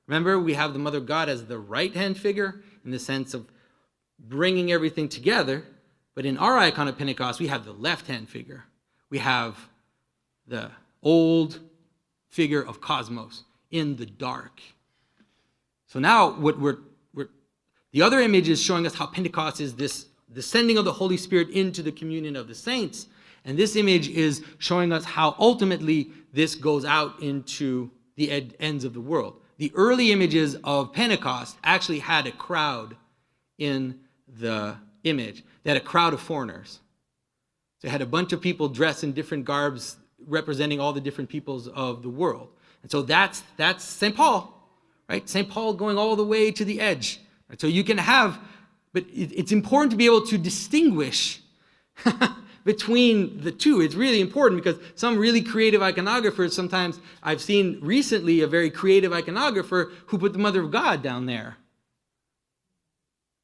Remember, we have the Mother of God as the right-hand figure in the sense of bringing everything together. But in our icon of Pentecost, we have the left-hand figure. We have the old figure of Cosmos in the dark. So now the other image is showing us how Pentecost is this descending of the Holy Spirit into the communion of the saints. And this image is showing us how ultimately this goes out into the ends of the world. The early images of Pentecost actually had a crowd in the image. They had a crowd of foreigners. So they had a bunch of people dressed in different garbs representing all the different peoples of the world. And so that's St. Paul, right? St. Paul going all the way to the edge. Right? So you can have, but it's important to be able to distinguish between the two. It's really important because some really creative iconographers, sometimes I've seen recently a very creative iconographer who put the Mother of God down there.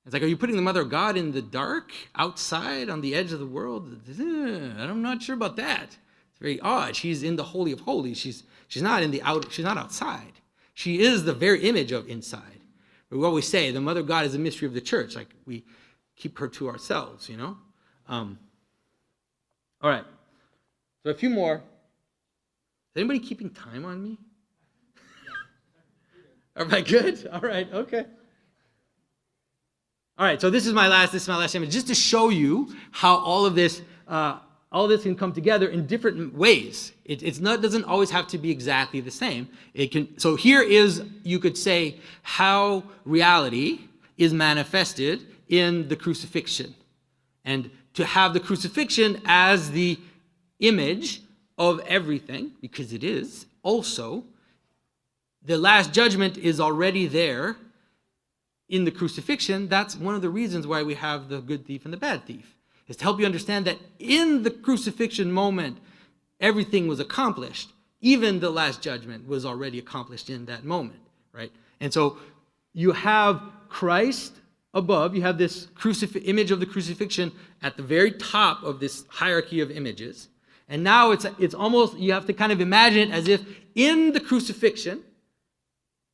It's like, are you putting the Mother of God in the dark, outside, on the edge of the world? I'm not sure about that. It's very odd. She's in the Holy of Holies. She's not she's not outside. She is the very image of inside. We always say the Mother of God is a mystery of the church. Like we keep her to ourselves, you know. All right. So a few more. Is anybody keeping time on me? Am I good? All right. Okay. All right. So this is my last image, just to show you how all this can come together in different ways. Doesn't always have to be exactly the same. So here is, you could say, how reality is manifested in the crucifixion. And to have the crucifixion as the image of everything, because it is also, the last judgment is already there in the crucifixion. That's one of the reasons why we have the good thief and the bad thief, is to help you understand that in the crucifixion moment, everything was accomplished. Even the last judgment was already accomplished in that moment, right? And so you have Christ above, you have this image of the crucifixion at the very top of this hierarchy of images. And now it's almost, you have to kind of imagine it as if in the crucifixion,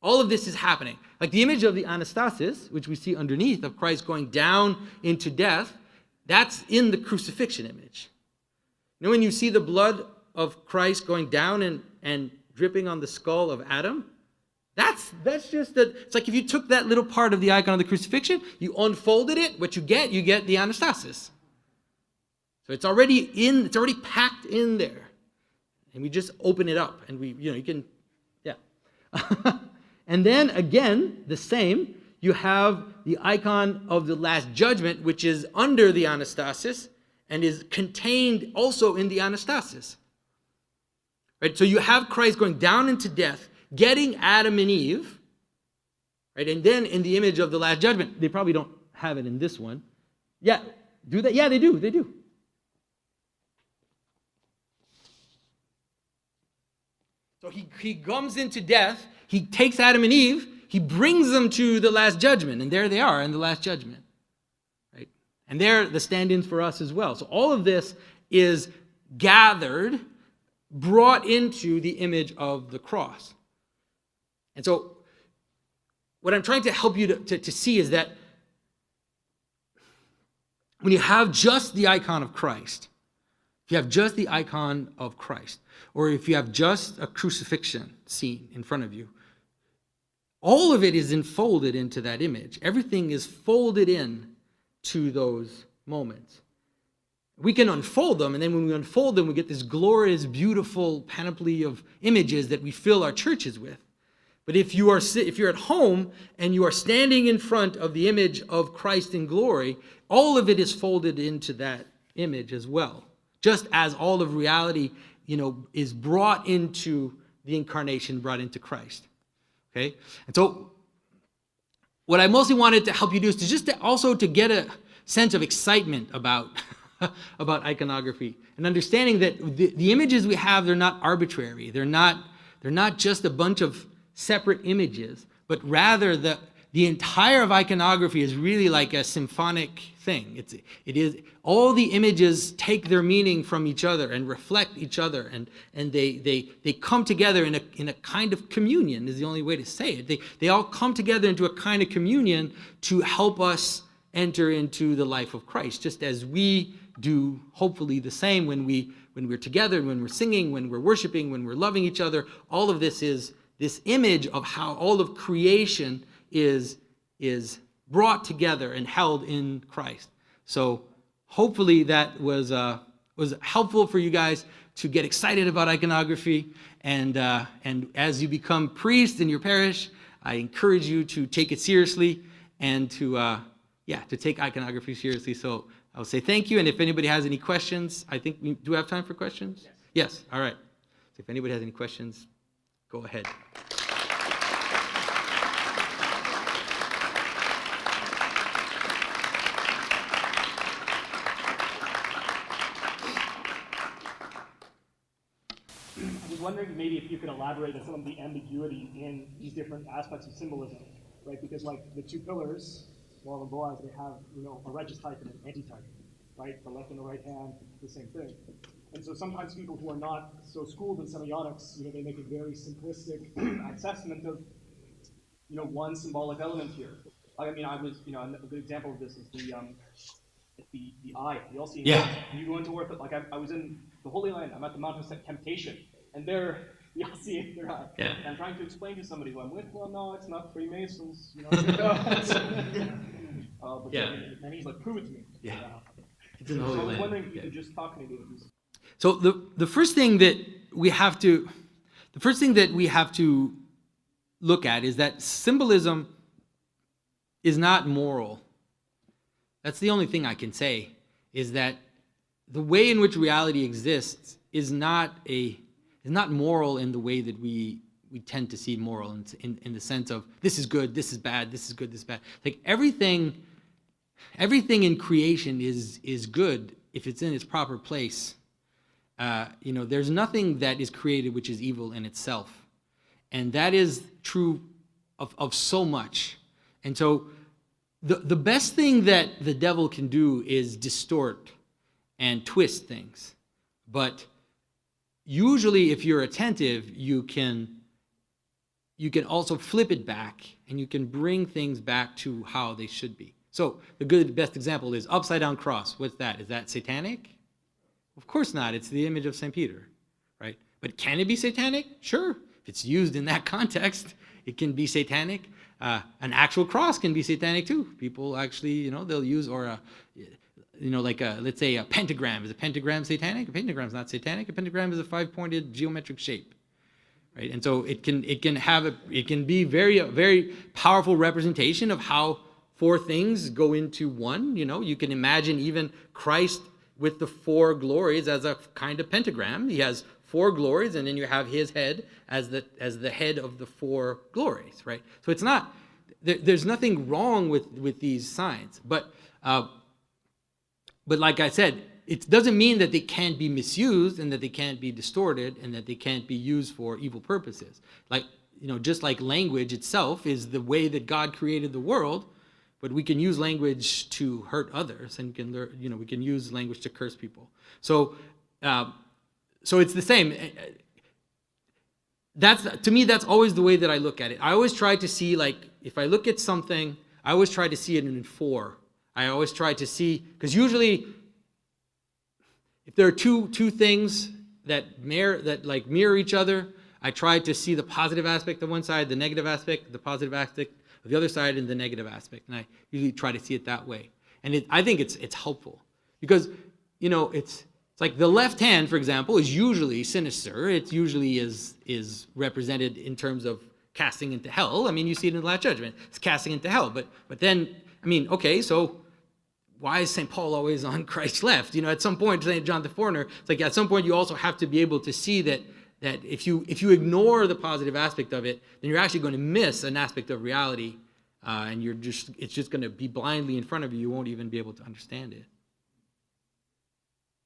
all of this is happening. Like the image of the anastasis, which we see underneath of Christ going down into death, that's in the crucifixion image. You know, when you see the blood of Christ going down and dripping on the skull of Adam, that's just it's like if you took that little part of the icon of the crucifixion, you unfolded it, what you get the anastasis. So it's already packed in there. And we just open it up and you can, yeah. And then again, the same, you have the icon of the last judgment, which is under the anastasis and is contained also in the anastasis. Right? So you have Christ going down into death, getting Adam and Eve, right? And then in the image of the last judgment, they probably don't have it in this one. Yeah, do they? Yeah, they do. So he comes into death, he takes Adam and Eve, he brings them to the last judgment, and there they are in the last judgment, right? And they're the stand-ins for us as well. So all of this is gathered, brought into the image of the cross. And so what I'm trying to help you to see is that when you have just the icon of Christ, if you have just the icon of Christ, or if you have just a crucifixion scene in front of you, all of it is enfolded into that image. Everything is folded in to those moments. We can unfold them, and then when we unfold them, we get this glorious, beautiful panoply of images that we fill our churches with. But if you're at home and you are standing in front of the image of Christ in glory, all of it is folded into that image as well. Just as all of reality, is brought into the incarnation, brought into Christ. Okay? And so what I mostly wanted to help you do is to get a sense of excitement about iconography and understanding that the images we have, they're not arbitrary. They're not just a bunch of separate images, but rather the entire of iconography is really like a symphonic thing. It is all the images take their meaning from each other and reflect each other, and they come together in a kind of communion is the only way to say it. They all come together into a kind of communion to help us enter into the life of Christ, just as we do hopefully the same when we're together, when we're singing, when we're worshiping, when we're loving each other. All of this is this image of how all of creation is brought together and held in Christ. So hopefully that was helpful for you guys to get excited about iconography. And as you become priests in your parish, I encourage you to take it seriously and to take iconography seriously. So I'll say thank you. And if anybody has any questions, I think we do have time for questions? Yes. All right. So if anybody has any questions, go ahead. I was wondering maybe if you could elaborate on some of the ambiguity in these different aspects of symbolism, right? Because like the two pillars, Moral and Boaz, they have a righteous type and an anti-type. right? The left and the right hand, the same thing. And so sometimes people who are not so schooled in semiotics, they make a very simplistic assessment of, one symbolic element here. I mean, I was, a good example of this is the eye. You all see, you go into work, like I was in the Holy Land. I'm at the Mountain of Temptation, and there, you all see it. Their eye. Yeah. And I'm trying to explain to somebody who I'm with. Well, no, it's not Freemasons. And he's like, prove it to me. Yeah. So I was wondering if you could just talk maybe. So the first thing that we have to look at is that symbolism is not moral. That's the only thing I can say, is that the way in which reality exists is not moral in the way that we tend to see moral in the sense of this is good, this is bad, this is good, this is bad. Like everything in creation is good if it's in its proper place. There's nothing that is created which is evil in itself. And that is true of so much. And so the best thing that the devil can do is distort and twist things. But usually if you're attentive, you can also flip it back and you can bring things back to how they should be. So the best example is upside down cross. What's that? Is that satanic? Of course not. It's the image of St. Peter, right? But can it be satanic? Sure. If it's used in that context, it can be satanic. An actual cross can be satanic too. People actually, they'll use, or let's say a pentagram. Is a pentagram satanic? A pentagram is not satanic. A pentagram is a 5-pointed geometric shape, right? And so it can be very, very powerful representation of how 4 things go into one. You can imagine even Christ with the 4 glories as a kind of pentagram. He has 4 glories, and then you have his head as the head of the 4 glories, right? So it's not, there's nothing wrong with these signs, but like I said, it doesn't mean that they can't be misused and that they can't be distorted and that they can't be used for evil purposes. Like, just like language itself is the way that God created the world, but we can use language to hurt others, and we can use language to curse people. So it's the same. To me, that's always the way that I look at it. I always try to see, like, if I look at something, I always try to see it in 4. I always try to see, because usually, if there are two things that mirror each other, I try to see the positive aspect of one side, the negative aspect, the positive aspect of the other side, and the negative aspect. And I usually try to see it that way. And I think it's helpful because, it's like the left hand, for example, is usually sinister. It usually is represented in terms of casting into hell. I mean, you see it in the Last Judgment. It's casting into hell. But then, okay, so why is St. Paul always on Christ's left? At some point, St. John the Foreigner, it's like at some point you also have to be able to see that if you ignore the positive aspect of it, then you're actually going to miss an aspect of reality, and it's just going to be blindly in front of you. You won't even be able to understand it.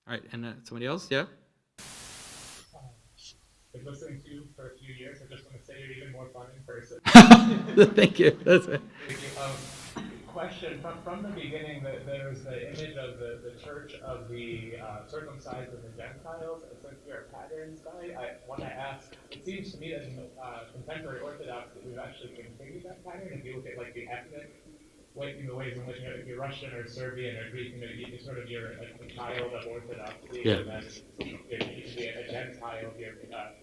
All right, and somebody else, yeah? Been listening to you for a few years. I just want to say you're even more fun in person. Thank you. That's it. Thank you. Question from the beginning, there's the image of the church of the circumcised and the Gentiles. Since you're a patterns guy, I want to ask. It seems to me that in contemporary Orthodox that we've actually continued that pattern. If you look at like the ethnic, the ways in which if you're Russian or Serbian or Greek, you're a child of Orthodoxy, and then you can be a Gentile if you're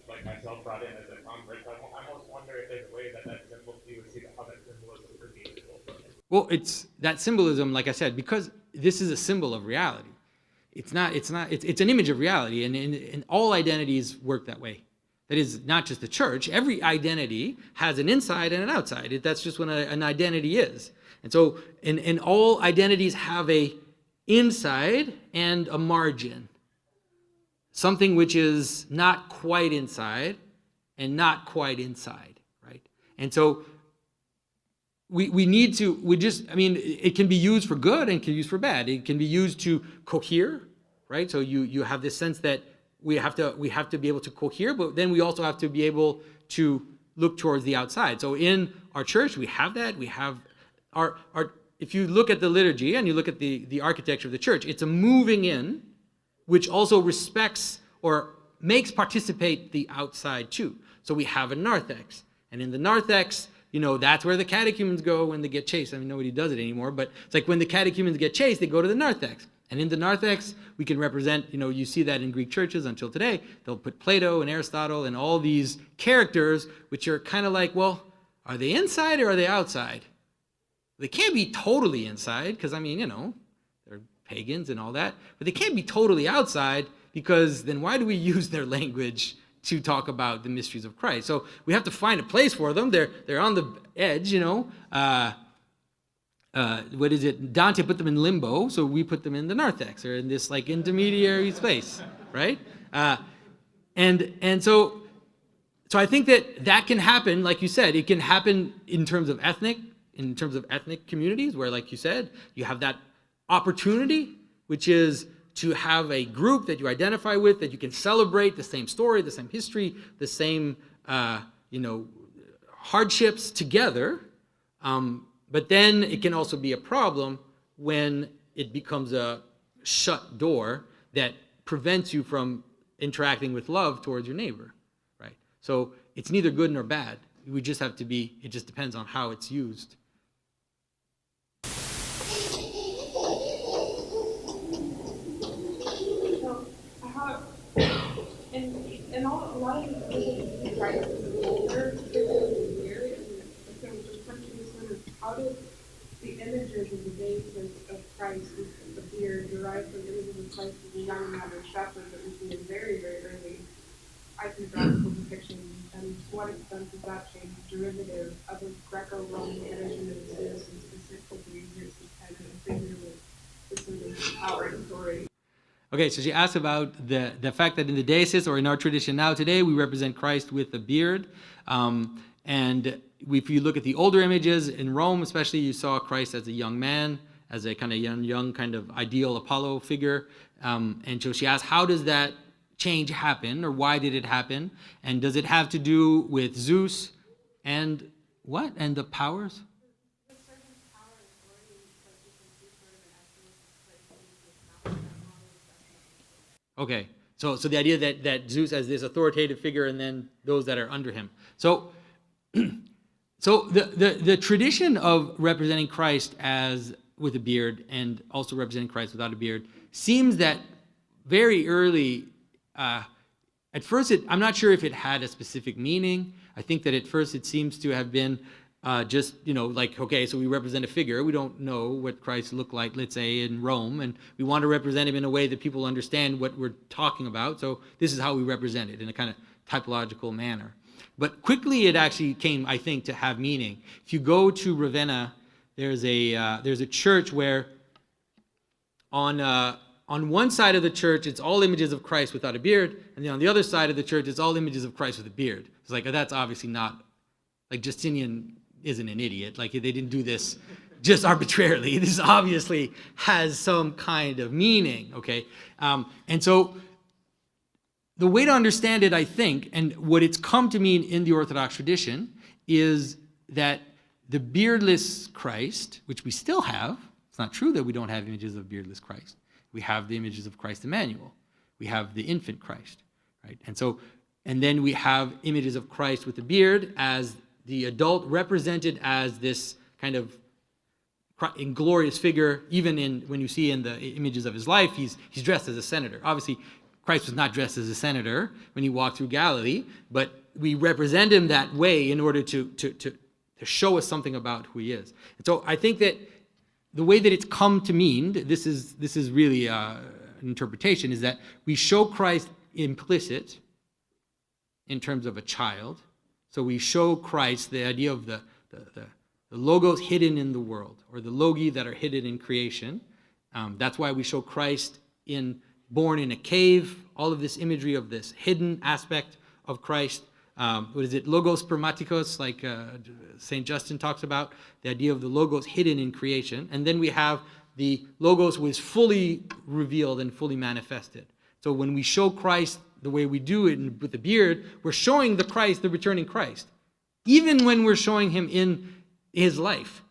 like myself brought in as a convert. So I almost wonder if there's a way that symbol, you would see how that symbolism could be useful. Well, it's that symbolism, like I said, because this is a symbol of reality. It's an image of reality, and all identities work that way. That is not just the church. Every identity has an inside and an outside. That's just what an identity is. And so, and all identities have a inside and a margin. Something which is not quite inside and not quite inside, right? And so, it can be used for good and it can be used for bad. It can be used to cohere, right? So you have this sense that we have to be able to cohere, but then we also have to be able to look towards the outside. So in our church, we have that. We have if you look at the liturgy and you look at the architecture of the church, it's a moving in, which also respects or makes participate the outside too. So we have a narthex. And in the narthex, that's where the catechumens go when they get chased. I mean, nobody does it anymore, but it's like when the catechumens get chased, they go to the narthex. And in the narthex, we can represent, you see that in Greek churches until today. They'll put Plato and Aristotle and all these characters, which are kind of like, well, are they inside or are they outside? They can't be totally inside because, they're pagans and all that. But they can't be totally outside because then why do we use their language to talk about the mysteries of Christ? So we have to find a place for them. They're on the edge, what is it? Dante put them in limbo, so we put them in the narthex, or in this like intermediary space, right? And so I think that can happen, like you said, it can happen in terms of ethnic communities, where, like you said, you have that opportunity, which is to have a group that you identify with, that you can celebrate the same story, the same history, the same hardships together. But then it can also be a problem when it becomes a shut door that prevents you from interacting with love towards your neighbor, right? So it's neither good nor bad. We just have to be, it just depends on how it's used. So I have, in a lot of these practices of older, particularly here, and I'm just touching sort of how did the images of the basis of Christ with the beard derive from images of Christ as a young man or shepherd that we see in very, very early iconographical depictions, and to what extent does that change derivative of a Greco-Roman tradition of Zeus, and specifically Zeus as kind of a figure with sort of power and authority? Okay, so she asked about the fact that in the deicys, or in our tradition now today, we represent Christ with a beard. And if you look at the older images in Rome, especially, you saw Christ as a young man, as a kind of young kind of ideal Apollo figure. And so she asked, how does that change happen, or why did it happen? And does it have to do with Zeus and what? And the powers? Okay, so the idea that Zeus as this authoritative figure, and then those that are under him. So the tradition of representing Christ as with a beard, and also representing Christ without a beard, seems that very early, at first, I'm not sure if it had a specific meaning. I think that at first it seems to have been just, like, okay, so we represent a figure. We don't know what Christ looked like, let's say, in Rome, and we want to represent him in a way that people understand what we're talking about. So this is how we represent it, in a kind of typological manner. But quickly it actually came, I think, to have meaning. If you go to Ravenna, there's a church where on one side of the church it's all images of Christ without a beard, and then on the other side of the church it's all images of Christ with a beard. It's like, that's obviously not, like, Justinian isn't an idiot. Like, they didn't do this just arbitrarily. This obviously has some kind of meaning, okay? And so the way to understand it, I think, and what it's come to mean in the Orthodox tradition, is that the beardless Christ, which we still have, it's not true that we don't have images of beardless Christ. We have the images of Christ Emmanuel. We have the infant Christ, right? And then we have images of Christ with the beard as the adult, represented as this kind of inglorious figure. Even when you see in the images of his life, he's dressed as a senator. Obviously, Christ was not dressed as a senator when he walked through Galilee, but we represent him that way in order to show us something about who he is. And so I think that the way that it's come to mean, this is really an interpretation, is that we show Christ implicit in terms of a child. So we show Christ, the idea of the logos hidden in the world, or the logi that are hidden in creation. That's why we show Christ born in a cave, all of this imagery of this hidden aspect of Christ. What is it? Logos spermaticos, like St. Justin talks about, the idea of the logos hidden in creation. And then we have the logos was fully revealed and fully manifested. So when we show Christ the way we do it with the beard, we're showing the Christ, the returning Christ, even when we're showing him in his life.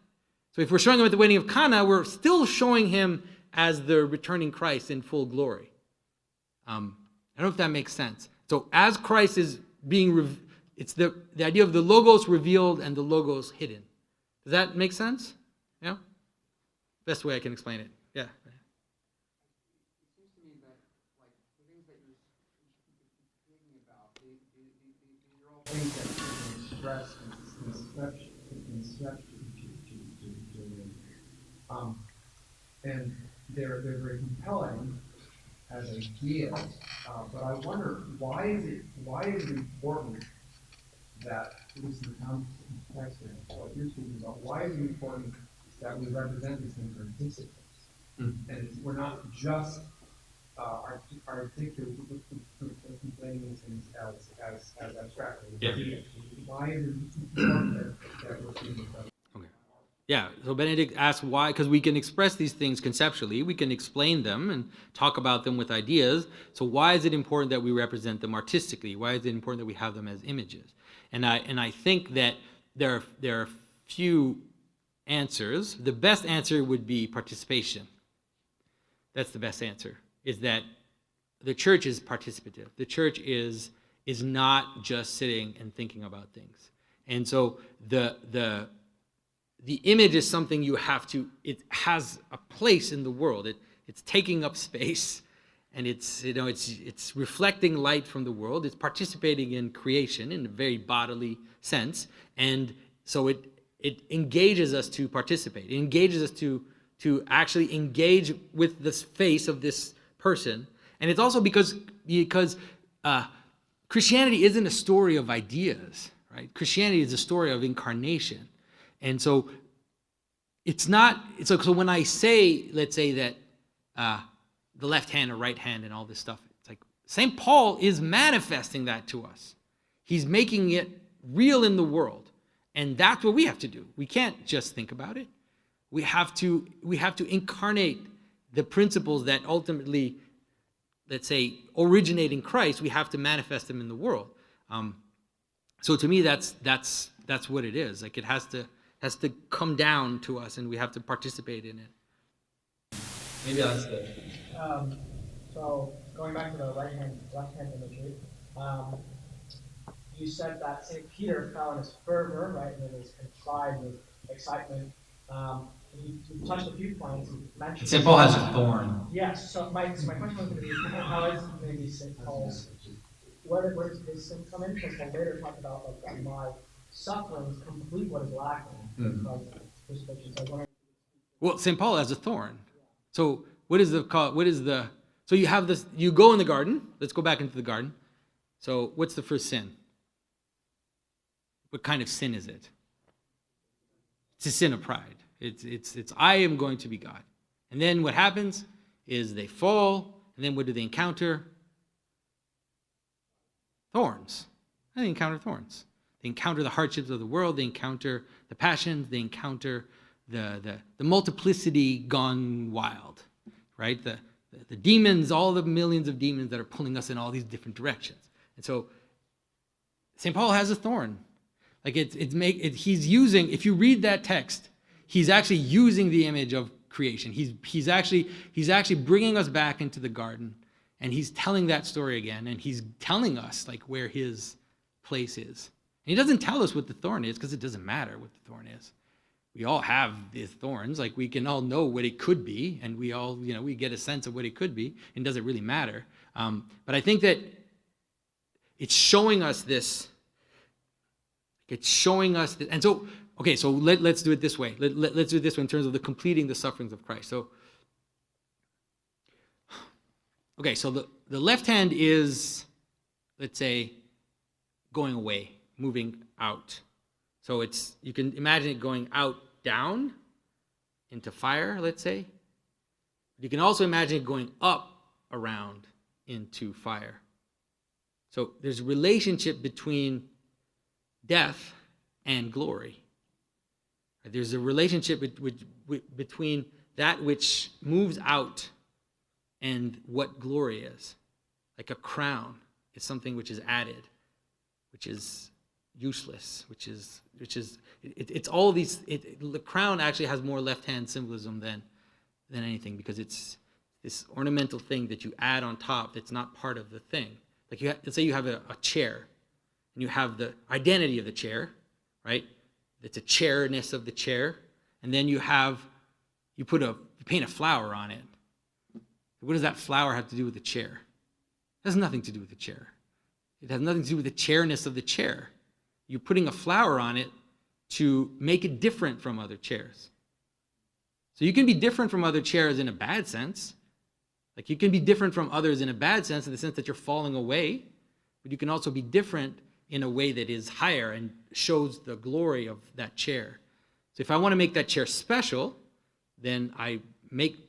So if we're showing him at the wedding of Cana, we're still showing him as the returning Christ in full glory. I don't know if that makes sense. So as Christ is being, it's the idea of the Logos revealed and the Logos hidden. Does that make sense? Yeah? Best way I can explain it. Yeah. It seems to me that, like, the things that you're thinking about, these are all things that you can express and they're very compelling as ideas. But I wonder, why is it important that, at least in the context of what you're speaking about, why is it important that we represent these things artistically? And we're not just articulating these things as abstractly. Yeah. Why is it important that we're seeing this? Okay. Yeah, so Benedict asked why, because we can express these things conceptually, we can explain them and talk about them with ideas. So why is it important that we represent them artistically? Why is it important that we have them as images? And I think that there are few answers. The best answer would be participation. That's the best answer, is that the church is participative. The church is not just sitting and thinking about things. And so the image is something you have to, it has a place in the world. It's taking up space, and it's reflecting light from the world. It's participating in creation in a very bodily sense. And so it engages us to participate. It engages us to actually engage with the face of this person. And it's also because Christianity isn't a story of ideas, right? Christianity is a story of incarnation. And so it's not, so when I say, let's say that the left hand or right hand and all this stuff, it's like St. Paul is manifesting that to us. He's making it real in the world. And that's what we have to do. We can't just think about it. We have to incarnate the principles that ultimately, let's say, originate in Christ. We have to manifest them in the world. So to me, that's what it is. Like, it has to come down to us, and we have to participate in it. Maybe that's the... So going back to the left hand imagery, you said that St. Peter fell in his fervor, right, and in his contrite, his excitement. You touched a few points. You mentioned St. Paul has a thorn. Yes. So my question was going to be, how is maybe St. Paul's, where does his sin come in? Because we'll later talk about, like, that my sufferings complete what is lacking. Well, St. Paul has a thorn. So so you have this, you go in the garden. Let's go back into the garden. So what's the first sin? What kind of sin is it? It's a sin of pride. It's I am going to be God. And then what happens is they fall, and then what do they encounter? Thorns. And they encounter thorns. They encounter the hardships of the world. They encounter the passions. They encounter the multiplicity gone wild, right? The demons, all the millions of demons that are pulling us in all these different directions. And so St. Paul has a thorn. Like he's using, if you read that text, he's actually using the image of creation. He's actually bringing us back into the garden, and he's telling that story again, and he's telling us like where his place is. And he doesn't tell us what the thorn is, because it doesn't matter what the thorn is. We all have these thorns, like we can all know what it could be, and we all, we get a sense of what it could be, and it doesn't really matter. But I think that it's showing us this. It's showing us that, and so, okay, so let's do it this way. Let's do it this way in terms of the completing the sufferings of Christ. So, okay, so the left hand is, let's say, going away, moving out. So you can imagine it going out, down, into fire, let's say. You can also imagine it going up, around, into fire. So there's a relationship between death and glory. There's a relationship between that which moves out and what glory is. Like a crown is something which is added, which is useless, it's all these. The crown actually has more left-hand symbolism than anything, because it's this ornamental thing that you add on top that's not part of the thing. Like let's say you have a chair, and you have the identity of the chair, right? It's a chairness of the chair, and then you paint a flower on it. What does that flower have to do with the chair? It has nothing to do with the chair. It has nothing to do with the chairness of the chair. You're putting a flower on it to make it different from other chairs. So you can be different from other chairs in a bad sense. Like you can be different from others in a bad sense, in the sense that you're falling away, but you can also be different in a way that is higher and shows the glory of that chair. So if I want to make that chair special, then I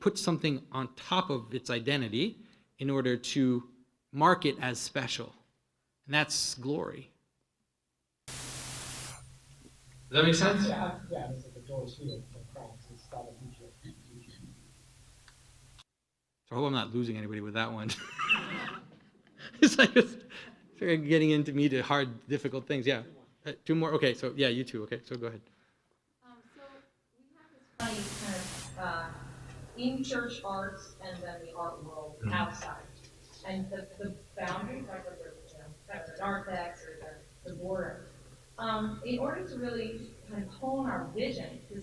put something on top of its identity in order to mark it as special. And that's glory. Does that make sense? Yeah, it's like the George Field from France, it's got a feature. So I hope I'm not losing anybody with that one. It's like getting into me to hard, difficult things. Yeah. Two more. Okay, so yeah, you two. Okay, so go ahead. So we have this funny kind of in-church arts and then the art world outside. And the boundaries, like kind of the narthex or the border. In order to really kind of hone our vision, to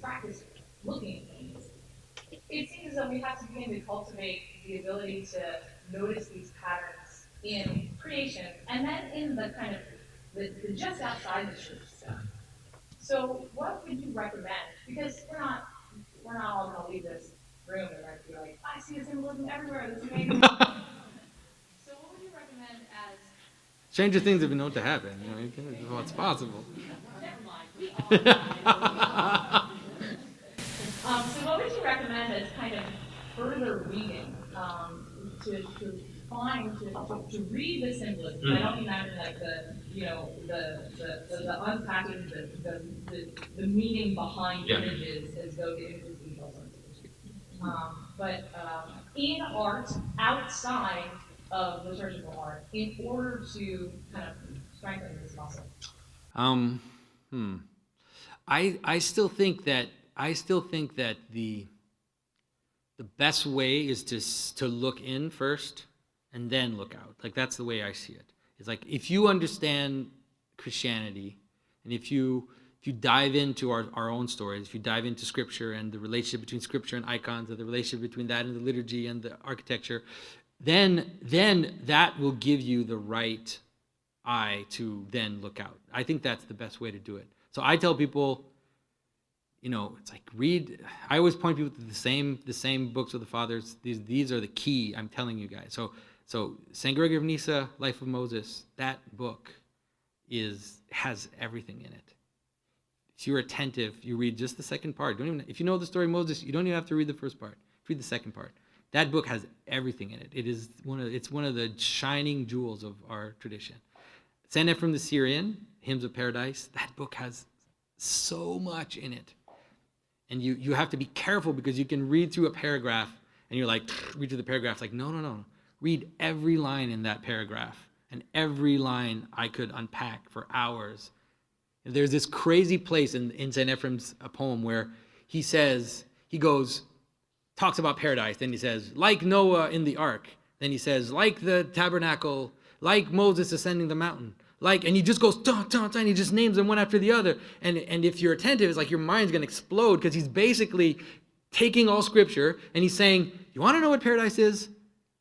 practice looking at things, it seems as though we have to begin to cultivate the ability to notice these patterns in creation, and then in the kind of the just outside the church stuff. So what would you recommend? Because we're not all going to leave this room and be like, I see a symbolism everywhere. That's amazing. So what would you recommend as? Stranger things have been known to happen. Well, it's possible. Never mind. We all. So what would you recommend as kind of further reading to read the symbolism? I don't imagine like the unpacking the meaning behind images as though the images themselves are. But in art, outside of liturgical art, in order to kind of strengthen this muscle. I still think that the best way is to look in first and then look out. Like that's the way I see it. It's like if you understand Christianity, and if you dive into our own stories, if you dive into Scripture and the relationship between Scripture and icons, and the relationship between that and the liturgy and the architecture, then that will give you the right eye to then look out. I think that's the best way to do it. So I tell people, it's like read. I always point people to the same books of the fathers. These are the key. I'm telling you guys. So St. Gregory of Nyssa, Life of Moses. That book has everything in it. If you're attentive, you read just the second part. If you know the story of Moses, you don't even have to read the first part. Read the second part. That book has everything in it. It's one of the shining jewels of our tradition. St. Ephrem the Syrian, Hymns of Paradise. That book has so much in it. And you have to be careful, because you can read through a paragraph and you're like, read through the paragraph. Like, no. Read every line in that paragraph. And every line I could unpack for hours. And there's this crazy place in St. Ephrem's poem where he talks about paradise. Then he says, like Noah in the ark. Then he says, like the tabernacle, like Moses ascending the mountain. And he just goes, dun, dun, dun, and he just names them one after the other. And if you're attentive, it's like your mind's going to explode, because he's basically taking all Scripture and he's saying, you want to know what paradise is?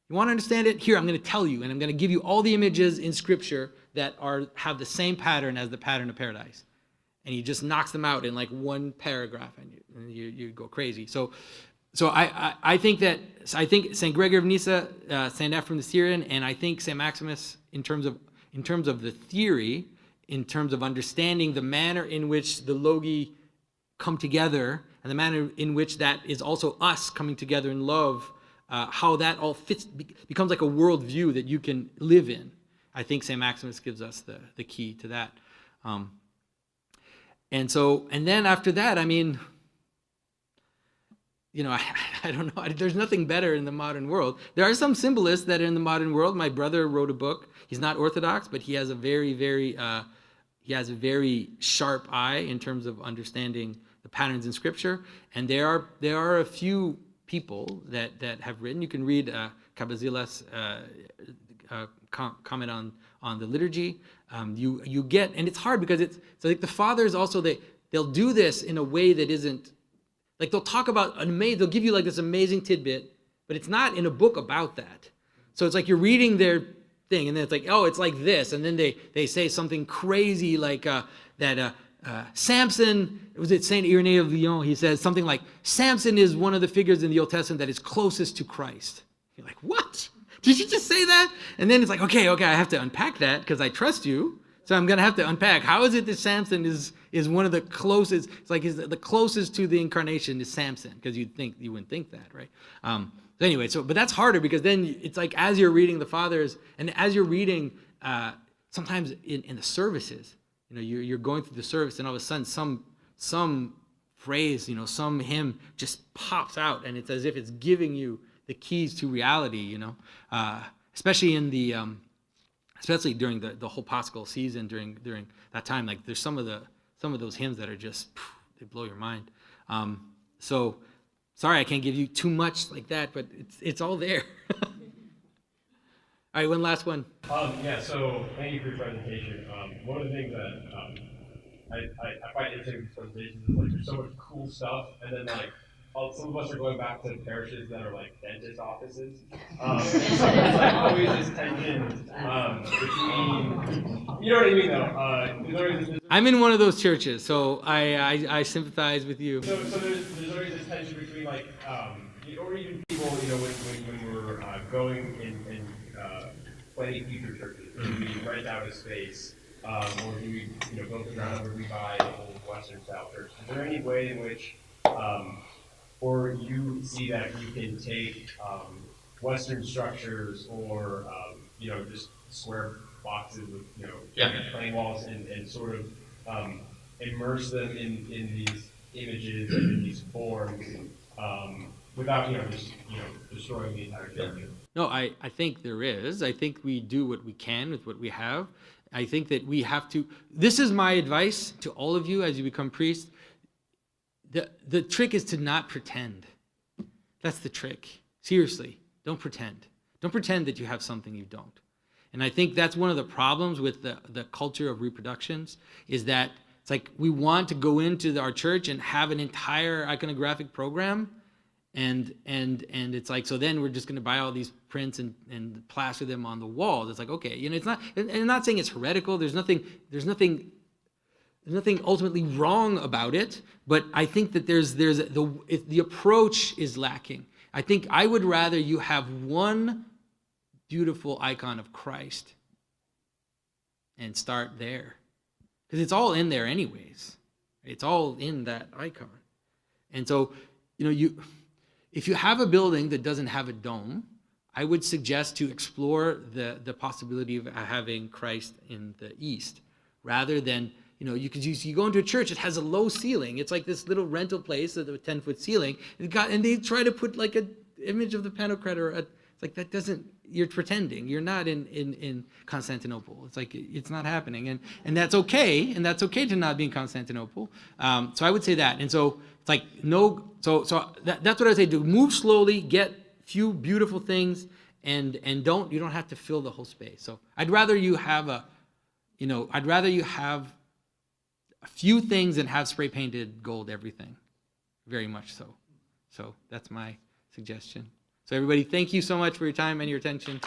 You want to understand it? Here, I'm going to tell you, and I'm going to give you all the images in Scripture that have the same pattern as the pattern of paradise. And he just knocks them out in like one paragraph, and you go crazy. So I think St. Gregory of Nyssa, St. Ephrem the Syrian, and I think St. Maximus, in terms of the theory, in terms of understanding the manner in which the logi come together, and the manner in which that is also us coming together in love, how that all fits, becomes like a worldview that you can live in. I think St. Maximus gives us the key to that. And then after that, I mean, I don't know. There's nothing better in the modern world. There are some symbolists that are in the modern world. My brother wrote a book. He's not Orthodox, but he has a very, very he has a very sharp eye in terms of understanding the patterns in Scripture. And there are a few people that have written. You can read Kabazila's comment on the liturgy. You get, and it's hard because it's like the fathers also, they'll do this in a way that isn't, like they'll talk about they'll give you like this amazing tidbit, but it's not in a book about that. So it's like you're reading their thing, and then it's like, oh, it's like this, and then they say something crazy like that Samson, was it Saint Irenaeus of Lyon? He says something like, Samson is one of the figures in the Old Testament that is closest to Christ. You're like, what? Did you just say that? And then it's like, okay, I have to unpack that because I trust you. So I'm going to have to unpack. How is it that Samson is one of the closest? It's like the closest to the incarnation is Samson, because you wouldn't think that, right? So anyway, but that's harder because then it's like as you're reading the fathers and as you're reading sometimes in the services, you're going through the service and all of a sudden some phrase, some hymn just pops out and it's as if it's giving you the keys to reality, especially in the especially during the whole Paschal season during that time. Like there's some of those hymns that are just they blow your mind. So sorry I can't give you too much like that, but it's all there. All right, one last one. So thank you for your presentation. One of the things that I find interesting with presentations is like there's so much cool stuff, and then like some of us are going back to parishes that are like dentist offices. So there's like always this tension between, you know what I mean though. There's always this, I'm in one of those churches, so I sympathize with you. So there's always this tension between like, or even people, when we're going and planning future churches, do we rent out a space, or do we, build the ground where we buy an old Western style church? Is there any way in which, or you see that you can take Western structures or just square boxes with plain walls and sort of immerse them in these images and in these forms without just destroying the entire church? No, I think there is. I think we do what we can with what we have. I think that we have to. This is my advice to all of you as you become priests. The trick is to not pretend. That's the trick. Seriously, don't pretend. Don't pretend that you have something you don't. And I think that's one of the problems with the culture of reproductions is that it's like we want to go into our church and have an entire iconographic program, and it's like, so then we're just going to buy all these prints and plaster them on the walls. It's like, okay, it's not, and I'm not saying it's heretical. There's nothing ultimately wrong about it, but I think that the approach is lacking. I think I would rather you have one beautiful icon of Christ and start there, because it's all in there anyways. It's all in that icon. And so, if you have a building that doesn't have a dome, I would suggest to explore the possibility of having Christ in the east, rather than, you go into a church, it has a low ceiling. It's like this little rental place with a 10-foot ceiling. And they try to put like an image of the Pantocrator. It's like, that doesn't, you're pretending. You're not in Constantinople. It's like, it's not happening. And that's okay. And that's okay to not be in Constantinople. So I would say that. And so it's like, that's what I would say. Do move slowly, get few beautiful things, and you don't have to fill the whole space. So I'd rather you have a few things and have spray painted gold everything, very much so. So that's my suggestion. So everybody, thank you so much for your time and your attention.